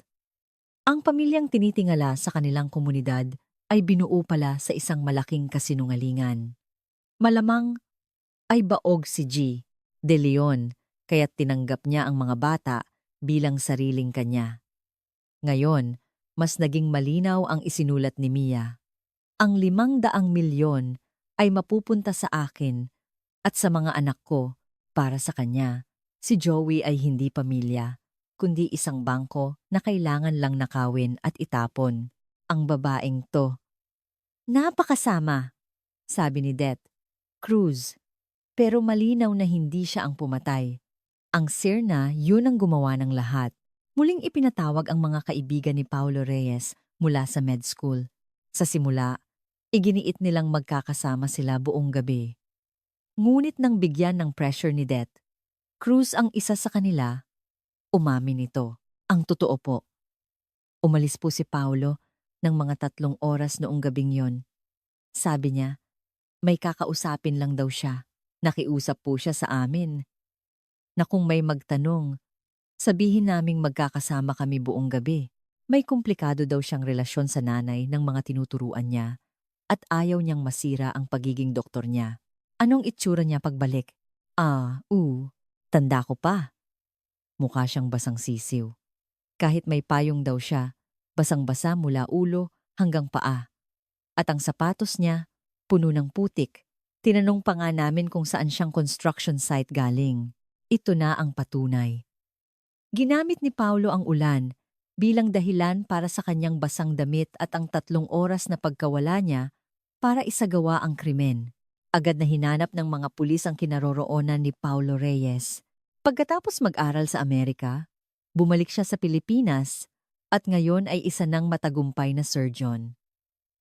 Ang pamilyang tinitingala sa kanilang komunidad ay binuo pala sa isang malaking kasinungalingan. Malamang ay baog si G. De Leon kaya't tinanggap niya ang mga bata bilang sariling kanya. Ngayon, mas naging malinaw ang isinulat ni Mia. Ang 500 milyon ay mapupunta sa akin at sa mga anak ko para sa kanya. Si Joey ay hindi pamilya, kundi isang bangko na kailangan lang nakawin at itapon. Ang babaeng to. Napakasama, sabi ni Det. Cruz. Pero malinaw na hindi siya ang pumatay. Ang sir na yun ang gumawa ng lahat. Muling ipinatawag ang mga kaibigan ni Paulo Reyes mula sa med school. Sa simula, iginiit nilang magkakasama sila buong gabi. Ngunit nang bigyan ng pressure ni Det, Cruz ang isa sa kanila, umamin nito. Ang totoo po. Umalis po si Paulo ng mga 3 oras noong gabing yon. Sabi niya, may kakausapin lang daw siya. Nakiusap po siya sa amin. Na kung may magtanong, sabihin naming magkakasama kami buong gabi. May komplikado daw siyang relasyon sa nanay ng mga tinuturuan niya at ayaw niyang masira ang pagiging doktor niya. Anong itsura niya pagbalik? Tanda ko pa. Mukha siyang basang sisiw. Kahit may payong daw siya, basang-basa mula ulo hanggang paa. At ang sapatos niya, puno ng putik. Tinanong pa nga namin kung saan siyang construction site galing. Ito na ang patunay. Ginamit ni Paulo ang ulan bilang dahilan para sa kanyang basang damit at ang 3 oras na pagkawala niya para isagawa ang krimen. Agad na hinanap ng mga pulis ang kinaroroonan ni Paulo Reyes. Pagkatapos mag-aral sa Amerika, bumalik siya sa Pilipinas at ngayon ay isa ng matagumpay na surgeon.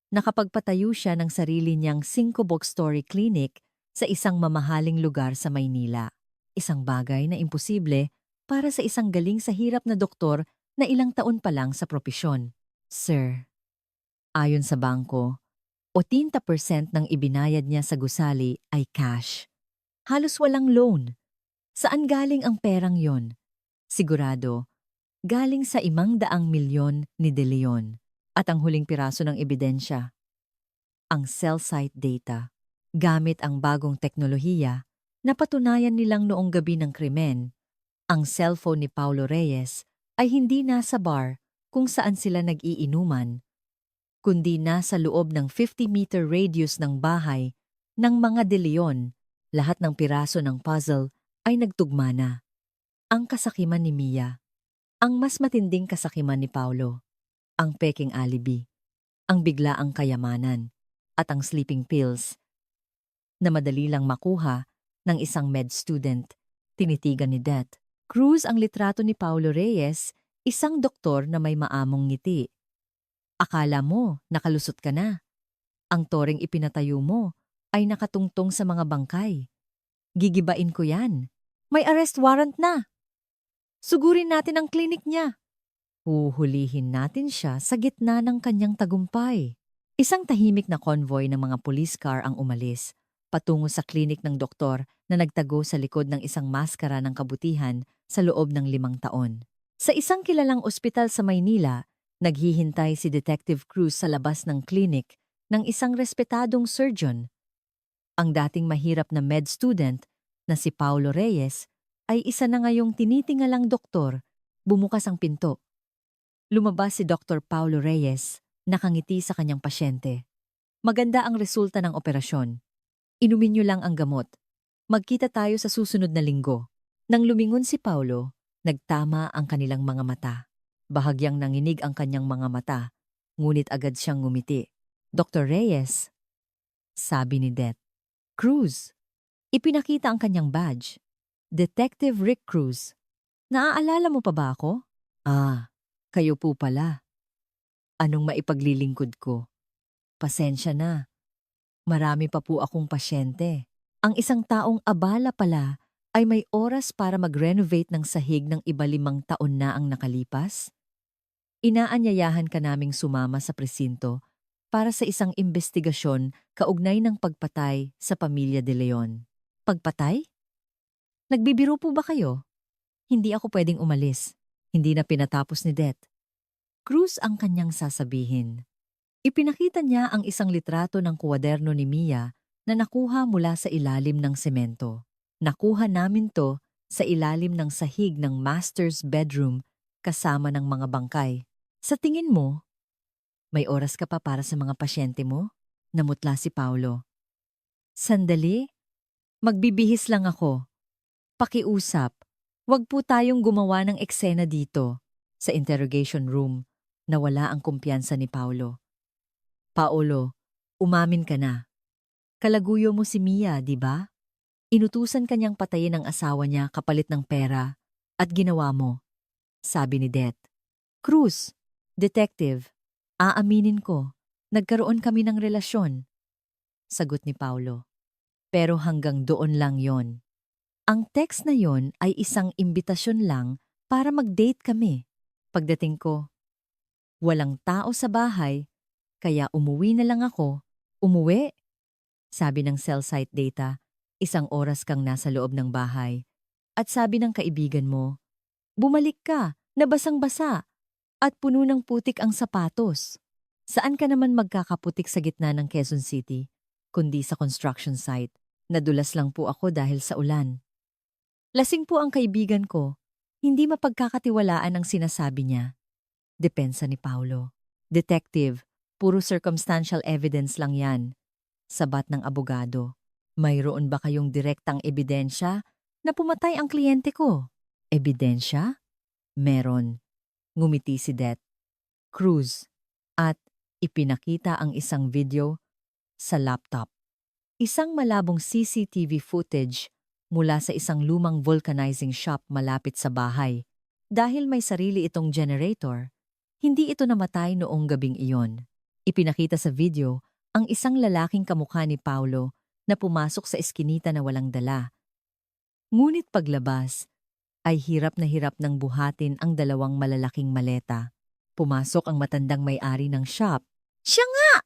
Nakapagpatayo siya ng sarili niyang 5-box-story clinic sa isang mamahaling lugar sa Maynila. Isang bagay na imposible para sa isang galing sa hirap na doktor na ilang taon pa lang sa propesyon. Sir, ayon sa bangko, 80% ng ibinayad niya sa gusali ay cash. Halos walang loan. Saan galing ang perang yon? Sigurado, galing sa 500 milyon ni De Leon. At ang huling piraso ng ebidensya, ang cell site data. Gamit ang bagong teknolohiya, napatunayan nilang noong gabi ng krimen, ang cellphone ni Paulo Reyes ay hindi nasa bar kung saan sila nag-iinuman, kundi nasa loob ng 50-meter radius ng bahay ng mga De Leon. Lahat ng piraso ng puzzle ay nagtugma na. Ang kasakiman ni Mia, ang mas matinding kasakiman ni Paulo, ang peking alibi, ang biglaang kayamanan, at ang sleeping pills na madali lang makuha ng isang med student. Tinitigan ni Det Cruz ang litrato ni Paulo Reyes, isang doktor na may maamong ngiti. Akala mo nakalusot ka na. Ang toring ipinatayo mo ay nakatungtong sa mga bangkay. Gigibain ko yan. May arrest warrant na. Sugurin natin ang klinik niya. Huhulihin natin siya sa gitna ng kanyang tagumpay. Isang tahimik na convoy ng mga police car ang umalis, patungo sa klinik ng doktor na nagtago sa likod ng isang maskara ng kabutihan sa loob ng 5 taon. Sa isang kilalang ospital sa Maynila, naghihintay si Detective Cruz sa labas ng klinik ng isang respetadong surgeon. Ang dating mahirap na med student na si Paulo Reyes ay isa na ngayong tinitingalang doktor. Bumukas ang pinto. Lumabas si Dr. Paulo Reyes, nakangiti sa kanyang pasyente. Maganda ang resulta ng operasyon. Inumin niyo lang ang gamot. Magkita tayo sa susunod na linggo. Nang lumingon si Paulo, nagtama ang kanilang mga mata. Bahagyang nanginig ang kanyang mga mata, ngunit agad siyang ngumiti. Dr. Reyes, sabi ni Det Cruz. Ipinakita ang kanyang badge. Detective Rick Cruz. Naaalala mo pa ba ako? Kayo po pala. Anong maipaglilingkod ko? Pasensya na. Marami pa po akong pasyente. Ang isang taong abala pala ay may oras para mag-renovate ng sahig ng iba 5 taon na ang nakalipas? Inaanyayahan ka naming sumama sa presinto para sa isang investigasyon kaugnay ng pagpatay sa pamilya De Leon. Pagpatay? Nagbibiro po ba kayo? Hindi ako pwedeng umalis. Hindi na pinatapos ni Det Cruz ang kanyang sasabihin. Ipinakita niya ang isang litrato ng kuwaderno ni Mia na nakuha mula sa ilalim ng semento. Nakuha namin to sa ilalim ng sahig ng master's bedroom kasama ng mga bangkay. Sa tingin mo, may oras ka pa para sa mga pasyente mo? Namutla si Paulo. Sandali, magbibihis lang ako. Pakiusap, wag po tayong gumawa ng eksena dito. Sa interrogation room, nawala ang kumpiyansa ni Paulo. Paulo, umamin ka na. Kalaguyo mo si Mia, di ba? Inutusan kanyang patayin ang asawa niya kapalit ng pera at ginawa mo, sabi ni Det Cruz. Detective, aaminin ko, nagkaroon kami ng relasyon. Sagot ni Paulo. Pero hanggang doon lang yon. Ang text na yon ay isang imbitasyon lang para mag-date kami. Pagdating ko, walang tao sa bahay, kaya umuwi na lang ako. Umuwi? Sabi ng cell site data, 1 oras kang nasa loob ng bahay. At sabi ng kaibigan mo, bumalik ka, nabasang-basa, at puno ng putik ang sapatos. Saan ka naman magkakaputik sa gitna ng Quezon City, kundi sa construction site? Nadulas lang po ako dahil sa ulan. Lasing po ang kaibigan ko. Hindi mapagkakatiwalaan ang sinasabi niya. Depensa ni Paulo. Detective, puro circumstantial evidence lang yan. Sabat ng abogado. Mayroon ba kayong direktang ebidensya na pumatay ang kliyente ko? Ebidensya? Meron. Ngumiti si Det Cruz at ipinakita ang isang video sa laptop. Isang malabong CCTV footage mula sa isang lumang vulcanizing shop malapit sa bahay. Dahil may sarili itong generator, hindi ito namatay noong gabing iyon. Ipinakita sa video ang isang lalaking kamukha ni Paulo na pumasok sa eskinita na walang dala. Ngunit paglabas, ay hirap ng buhatin ang dalawang malalaking maleta. Pumasok ang matandang may-ari ng shop. Siya nga!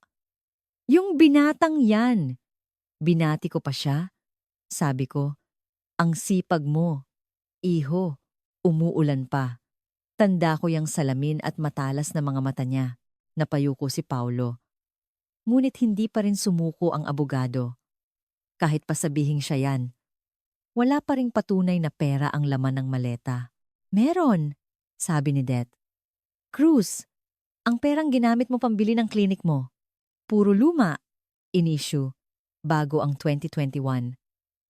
Yung binatang yan! Binati ko pa siya. Sabi ko, ang sipag mo. Iho, umuulan pa. Tanda ko yung salamin at matalas na mga mata niya. Napayuko si Paulo. Ngunit hindi pa rin sumuko ang abogado. Kahit pa sabihing siya yan, wala pa ring patunay na pera ang laman ng maleta. Meron, sabi ni Det Cruz, ang perang ginamit mo pambili ng klinik mo. Puro luma, in-issue, bago ang 2021.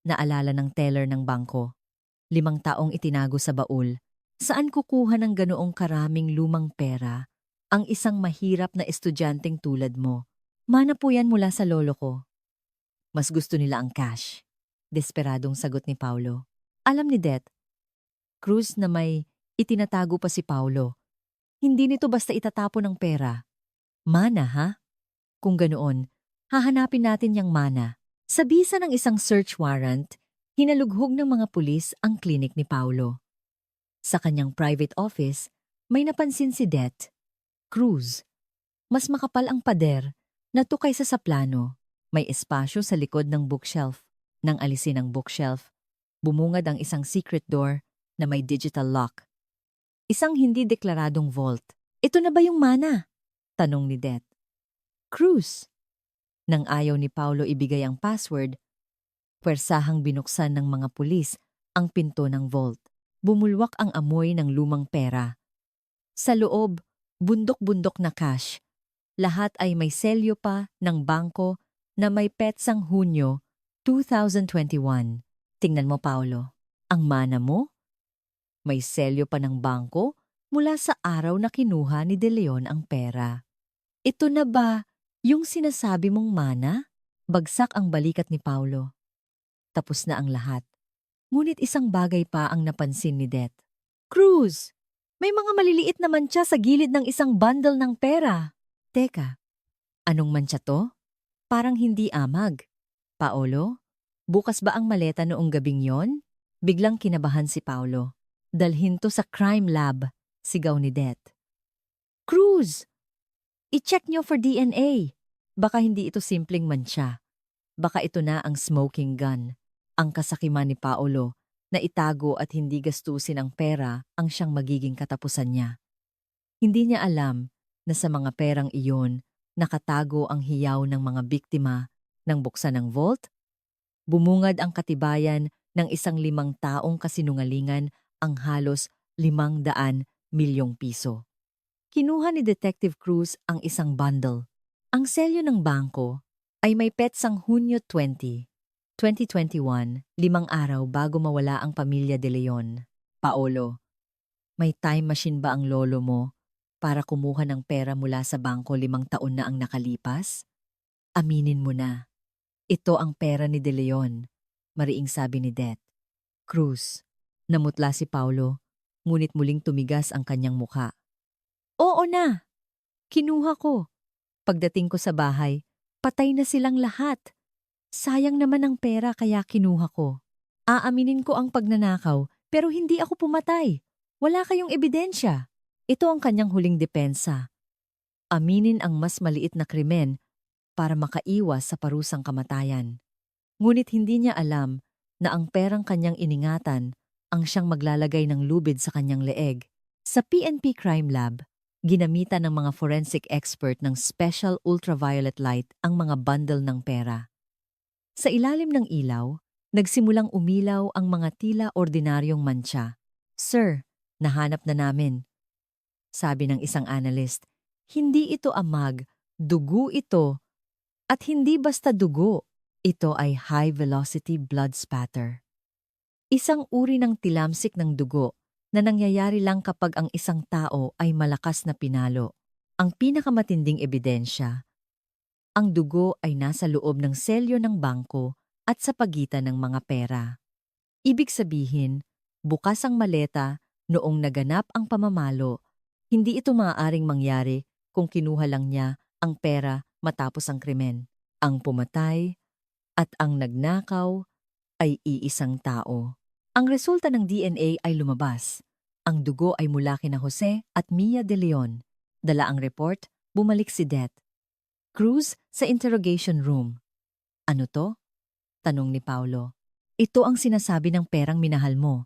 Naalala ng teller ng bangko. 5 taong itinago sa baul. Saan kukuha ng ganoong karaming lumang pera ang isang mahirap na estudyanteng tulad mo? Mana po yan mula sa lolo ko. Mas gusto nila ang cash. Desperadong sagot ni Paulo. Alam ni Det Cruz na may itinatago pa si Paulo. Hindi nito basta itatapon ng pera. Mana, ha? Kung ganoon, hahanapin natin yang mana. Sa bisa ng isang search warrant, hinalughog ng mga pulis ang klinik ni Paulo. Sa kanyang private office, may napansin si Det Cruz. Mas makapal ang pader na to kaysa sa plano. May espasyo sa likod ng bookshelf. Nang alisin ang bookshelf, bumungad ang isang secret door na may digital lock. Isang hindi deklaradong vault. Ito na ba yung mana? Tanong ni Det Cruz. Nang ayaw ni Paulo ibigay ang password, pwersahang binuksan ng mga pulis ang pinto ng vault. Bumulwak ang amoy ng lumang pera. Sa loob, bundok-bundok na cash. Lahat ay may selyo pa ng bangko na may petsang Hunyo 2021. Tingnan mo, Paulo. Ang mana mo? May selyo pa ng bangko mula sa araw na kinuha ni De Leon ang pera. Ito na ba yung sinasabi mong mana? Bagsak ang balikat ni Paulo. Tapos na ang lahat. Ngunit isang bagay pa ang napansin ni Det Cruz, may mga maliliit na mantsa sa gilid ng isang bundle ng pera. Teka, anong mantsa to? Parang hindi amag. Paolo, bukas ba ang maleta noong gabing yon? Biglang kinabahan si Paulo. Dalhin to sa crime lab, sigaw ni Det Cruz, i-check nyo for DNA. Baka hindi ito simpleng mantsa. Baka ito na ang smoking gun. Ang kasakiman ni Paulo na itago at hindi gastusin ang pera ang siyang magiging katapusan niya. Hindi niya alam na sa mga perang iyon nakatago ang hiyaw ng mga biktima ng buksan ng vault. Bumungad ang katibayan ng isang 5 taong kasinungalingan ang halos 500 milyong piso. Kinuha ni Detective Cruz ang isang bundle. Ang selyo ng bangko ay may petsang Hunyo 20, 2021, 5 araw bago mawala ang pamilya De Leon. Paolo, may time machine ba ang lolo mo para kumuha ng pera mula sa bangko 5 taon na ang nakalipas? Aminin mo na. Ito ang pera ni De Leon, mariing sabi ni Det Cruz. Namutla si Paulo, ngunit muling tumigas ang kanyang mukha. Oo na, kinuha ko. Pagdating ko sa bahay, patay na silang lahat. Sayang naman ang pera kaya kinuha ko. Aaminin ko ang pagnanakaw pero hindi ako pumatay. Wala kayong ebidensya. Ito ang kanyang huling depensa. Aminin ang mas maliit na krimen para makaiwas sa parusang kamatayan. Ngunit hindi niya alam na ang perang kanyang iningatan ang siyang maglalagay ng lubid sa kanyang leeg. Sa PNP Crime Lab, ginamitan ng mga forensic expert ng special ultraviolet light ang mga bundle ng pera. Sa ilalim ng ilaw, nagsimulang umilaw ang mga tila ordinaryong mantsa. Sir, nahanap na namin. Sabi ng isang analyst, hindi ito amag, dugo ito. At hindi basta dugo. Ito ay high-velocity blood spatter. Isang uri ng tilamsik ng dugo na nangyayari lang kapag ang isang tao ay malakas na pinalo. Ang pinakamatinding ebidensya, ang dugo ay nasa loob ng selyo ng bangko at sa pagitan ng mga pera. Ibig sabihin, bukas ang maleta noong naganap ang pamamalo. Hindi ito maaaring mangyari kung kinuha lang niya ang pera matapos ang krimen. Ang pumatay at ang nagnakaw ay iisang tao. Ang resulta ng DNA ay lumabas. Ang dugo ay mula kina Jose at Mia de Leon. Dala ang report, bumalik si Det Cruz sa interrogation room. Ano to? Tanong ni Paulo. Ito ang sinasabi ng perang minahal mo.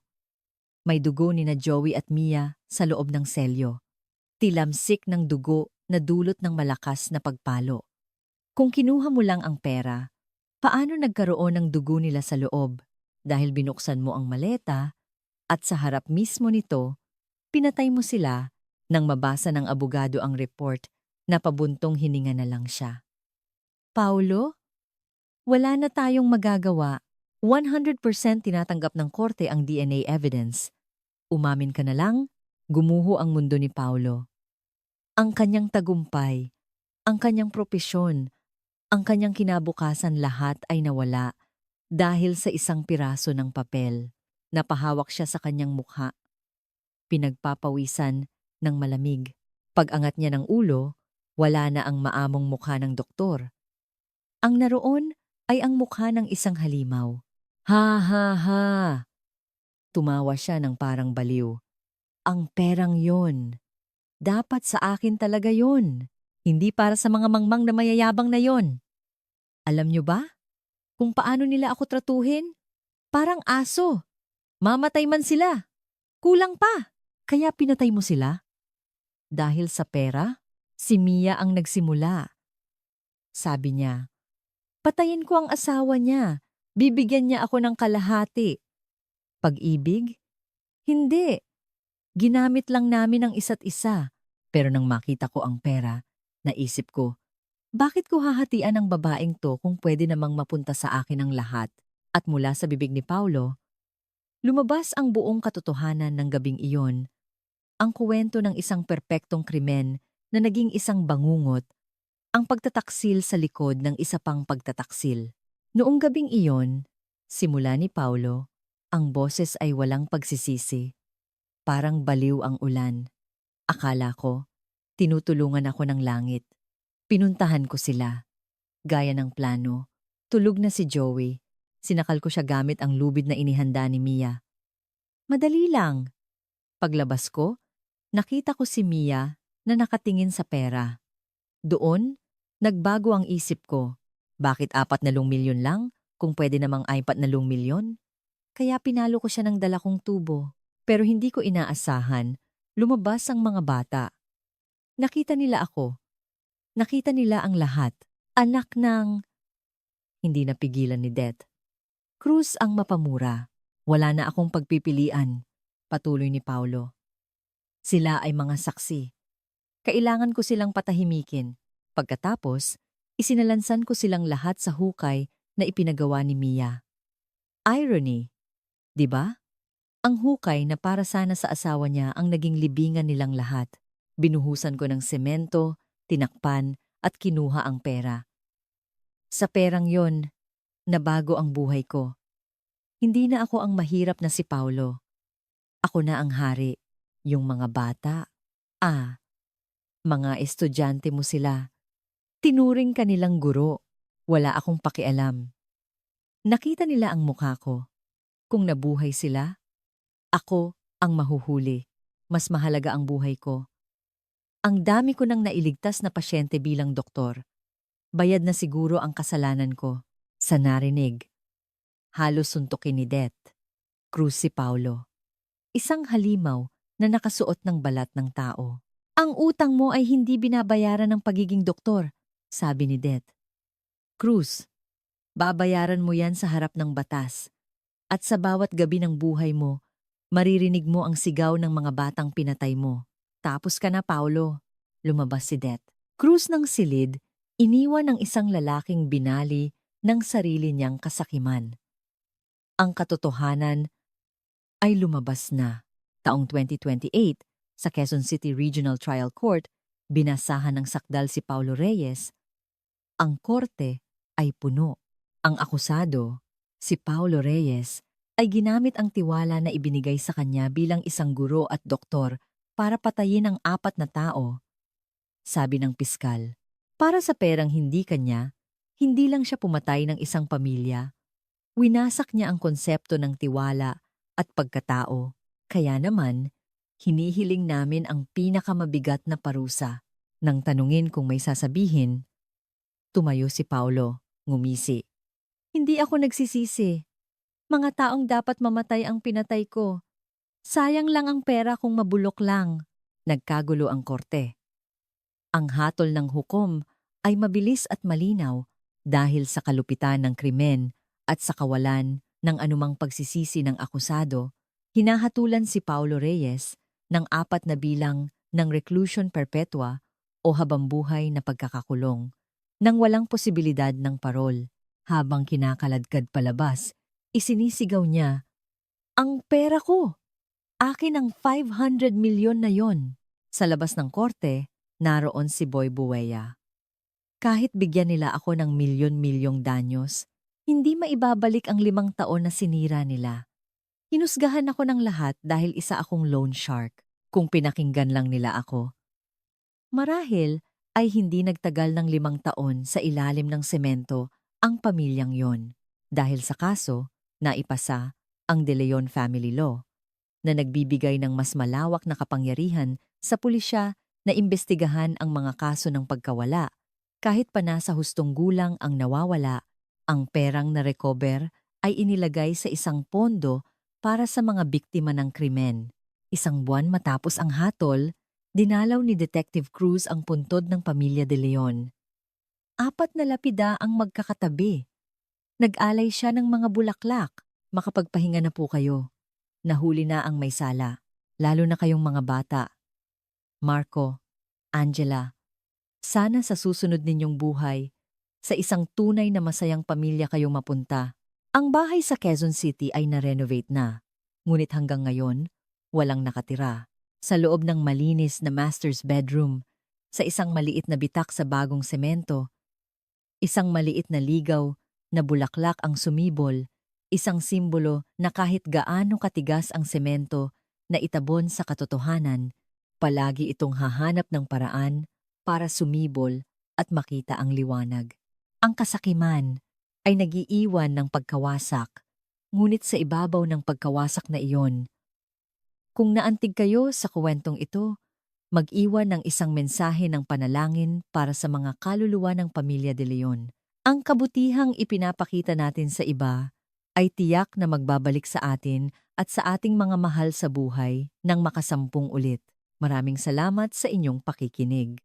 May dugo ni na Joey at Mia sa loob ng selyo. Tilamsik ng dugo na dulot ng malakas na pagpalo. Kung kinuha mo lang ang pera, paano nagkaroon ng dugo nila sa loob? Dahil binuksan mo ang maleta at sa harap mismo nito, pinatay mo sila nang mabasa ng abogado ang report na pabuntong hininga na lang siya. Paulo, wala na tayong magagawa. 100% tinatanggap ng korte ang DNA evidence. Umamin ka na lang, gumuho ang mundo ni Paulo. Ang kanyang tagumpay, ang kanyang propesyon, ang kanyang kinabukasan lahat ay nawala dahil sa isang piraso ng papel. Napahawak siya sa kanyang mukha. Pinagpapawisan ng malamig. Pag-angat niya ng ulo, wala na ang maamong mukha ng doktor. Ang naroon ay ang mukha ng isang halimaw. Ha ha ha! Tumawa siya ng parang baliw. Ang perang yon. Dapat sa akin talaga yon. Hindi para sa mga mangmang na mayayabang na yon. Alam niyo ba kung paano nila ako tratuhin? Parang aso. Mamatay man sila. Kulang pa. Kaya pinatay mo sila? Dahil sa pera? Si Mia ang nagsimula. Sabi niya, patayin ko ang asawa niya. Bibigyan niya ako ng kalahati. Pag-ibig? Hindi. Ginamit lang namin ang isa't isa. Pero nang makita ko ang pera, naisip ko, bakit ko hahatian ang babaeng to kung pwede namang mapunta sa akin ang lahat? At mula sa bibig ni Paulo, lumabas ang buong katotohanan ng gabing iyon. Ang kuwento ng isang perpektong krimen na naging isang bangungot, ang pagtataksil sa likod ng isa pang pagtataksil. Noong gabing iyon, simula ni Paulo, ang boses ay walang pagsisisi. Parang baliw ang ulan. Akala ko, tinutulungan ako ng langit. Pinuntahan ko sila. Gaya ng plano, tulog na si Joey. Sinakal ko siya gamit ang lubid na inihanda ni Mia. Madali lang. Paglabas ko, nakita ko si Mia na nakatingin sa pera. Doon, nagbago ang isip ko. Bakit 4 milyon lang kung pwede namang 4 milyon? Kaya pinalo ko siya ng dala kong tubo. Pero hindi ko inaasahan, lumabas ang mga bata. Nakita nila ako. Nakita nila ang lahat. Anak ng... Hindi napigilan ni Det Cruz ang mapamura. Wala na akong pagpipilian. Patuloy ni Paulo. Sila ay mga saksi. Kailangan ko silang patahimikin. Pagkatapos, isinalansan ko silang lahat sa hukay na ipinagawa ni Mia. Irony, di ba? Ang hukay na para sana sa asawa niya ang naging libingan nilang lahat. Binuhusan ko ng semento, tinakpan at kinuha ang pera. Sa perang yon, nabago ang buhay ko. Hindi na ako ang mahirap na si Paulo. Ako na ang hari. Yung mga bata, mga estudyante mo sila. Tinuring ka nilang guro. Wala akong pakialam. Nakita nila ang mukha ko. Kung nabuhay sila, ako ang mahuhuli. Mas mahalaga ang buhay ko. Ang dami ko nang nailigtas na pasyente bilang doktor. Bayad na siguro ang kasalanan ko. Sa narinig, halos suntukin ni Det Cruz si Paulo. Isang halimaw na nakasuot ng balat ng tao. Ang utang mo ay hindi binabayaran ng pagiging doktor, sabi ni Det Cruz. Babayaran mo yan sa harap ng batas. At sa bawat gabi ng buhay mo, maririnig mo ang sigaw ng mga batang pinatay mo. Tapos ka na, Paulo. Lumabas si Det Cruz ng silid, iniwan ng isang lalaking binali ng sarili niyang kasakiman. Ang katotohanan ay lumabas na. Taong 2028, sa Quezon City Regional Trial Court, binasahan ng sakdal si Paulo Reyes. Ang korte ay puno. Ang akusado, si Paulo Reyes, ay ginamit ang tiwala na ibinigay sa kanya bilang isang guro at doktor para patayin ang 4 na tao. Sabi ng piskal, para sa perang hindi kanya, hindi lang siya pumatay ng isang pamilya. Winasak niya ang konsepto ng tiwala at pagkatao. Kaya naman, hinihiling namin ang pinakamabigat na parusa. Nang tanungin kung may sasabihin, tumayo si Paulo, ngumisi. Hindi ako nagsisisi. Mga taong dapat mamatay ang pinatay ko. Sayang lang ang pera kung mabulok lang. Nagkagulo ang korte. Ang hatol ng hukom ay mabilis at malinaw dahil sa kalupitan ng krimen at sa kawalan ng anumang pagsisisi ng akusado. Hinahatulan si Paulo Reyes ng 4 na bilang ng reclusion perpetua o habambuhay na pagkakakulong nang walang posibilidad ng parol. Habang kinakaladkad palabas, isinisigaw niya, "Ang pera ko! Akin ang 500 milyon na yon." Sa labas ng korte, naroon si Boy Bueya. Kahit bigyan nila ako ng milyon-milyong danyos, hindi maibabalik ang 5 taon na sinira nila. Hinusgahan ako ng lahat dahil isa akong loan shark kung pinakinggan lang nila ako. Marahil ay hindi nagtagal ng 5 taon sa ilalim ng semento ang pamilyang yon. Dahil sa kaso, naipasa ang De Leon Family Law na nagbibigay ng mas malawak na kapangyarihan sa pulisya na imbestigahan ang mga kaso ng pagkawala. Kahit pa nasa hustong gulang ang nawawala, ang perang na-recover ay inilagay sa isang pondo para sa mga biktima ng krimen. 1 buwan matapos ang hatol, dinalaw ni Detective Cruz ang puntod ng pamilya De Leon. 4 na lapida ang magkakatabi. Nag-alay siya ng mga bulaklak. Makapagpahinga na po kayo. Nahuli na ang may sala, lalo na kayong mga bata. Marco, Angela, sana sa susunod ninyong buhay, sa isang tunay na masayang pamilya kayong mapunta. Ang bahay sa Quezon City ay na-renovate na, ngunit hanggang ngayon, walang nakatira. Sa loob ng malinis na master's bedroom, sa isang maliit na bitak sa bagong semento, isang maliit na ligaw na bulaklak ang sumibol, isang simbolo na kahit gaano katigas ang semento na itabon sa katotohanan, palagi itong hahanap ng paraan para sumibol at makita ang liwanag. Ang kasakiman ay nagiiwan ng pagkawasak, ngunit sa ibabaw ng pagkawasak na iyon, kung naantig kayo sa kwentong ito, mag-iwan ng isang mensahe ng panalangin para sa mga kaluluwa ng pamilya De Leon. Ang kabutihang ipinapakita natin sa iba ay tiyak na magbabalik sa atin at sa ating mga mahal sa buhay ng makasampung ulit. Maraming salamat sa inyong pakikinig.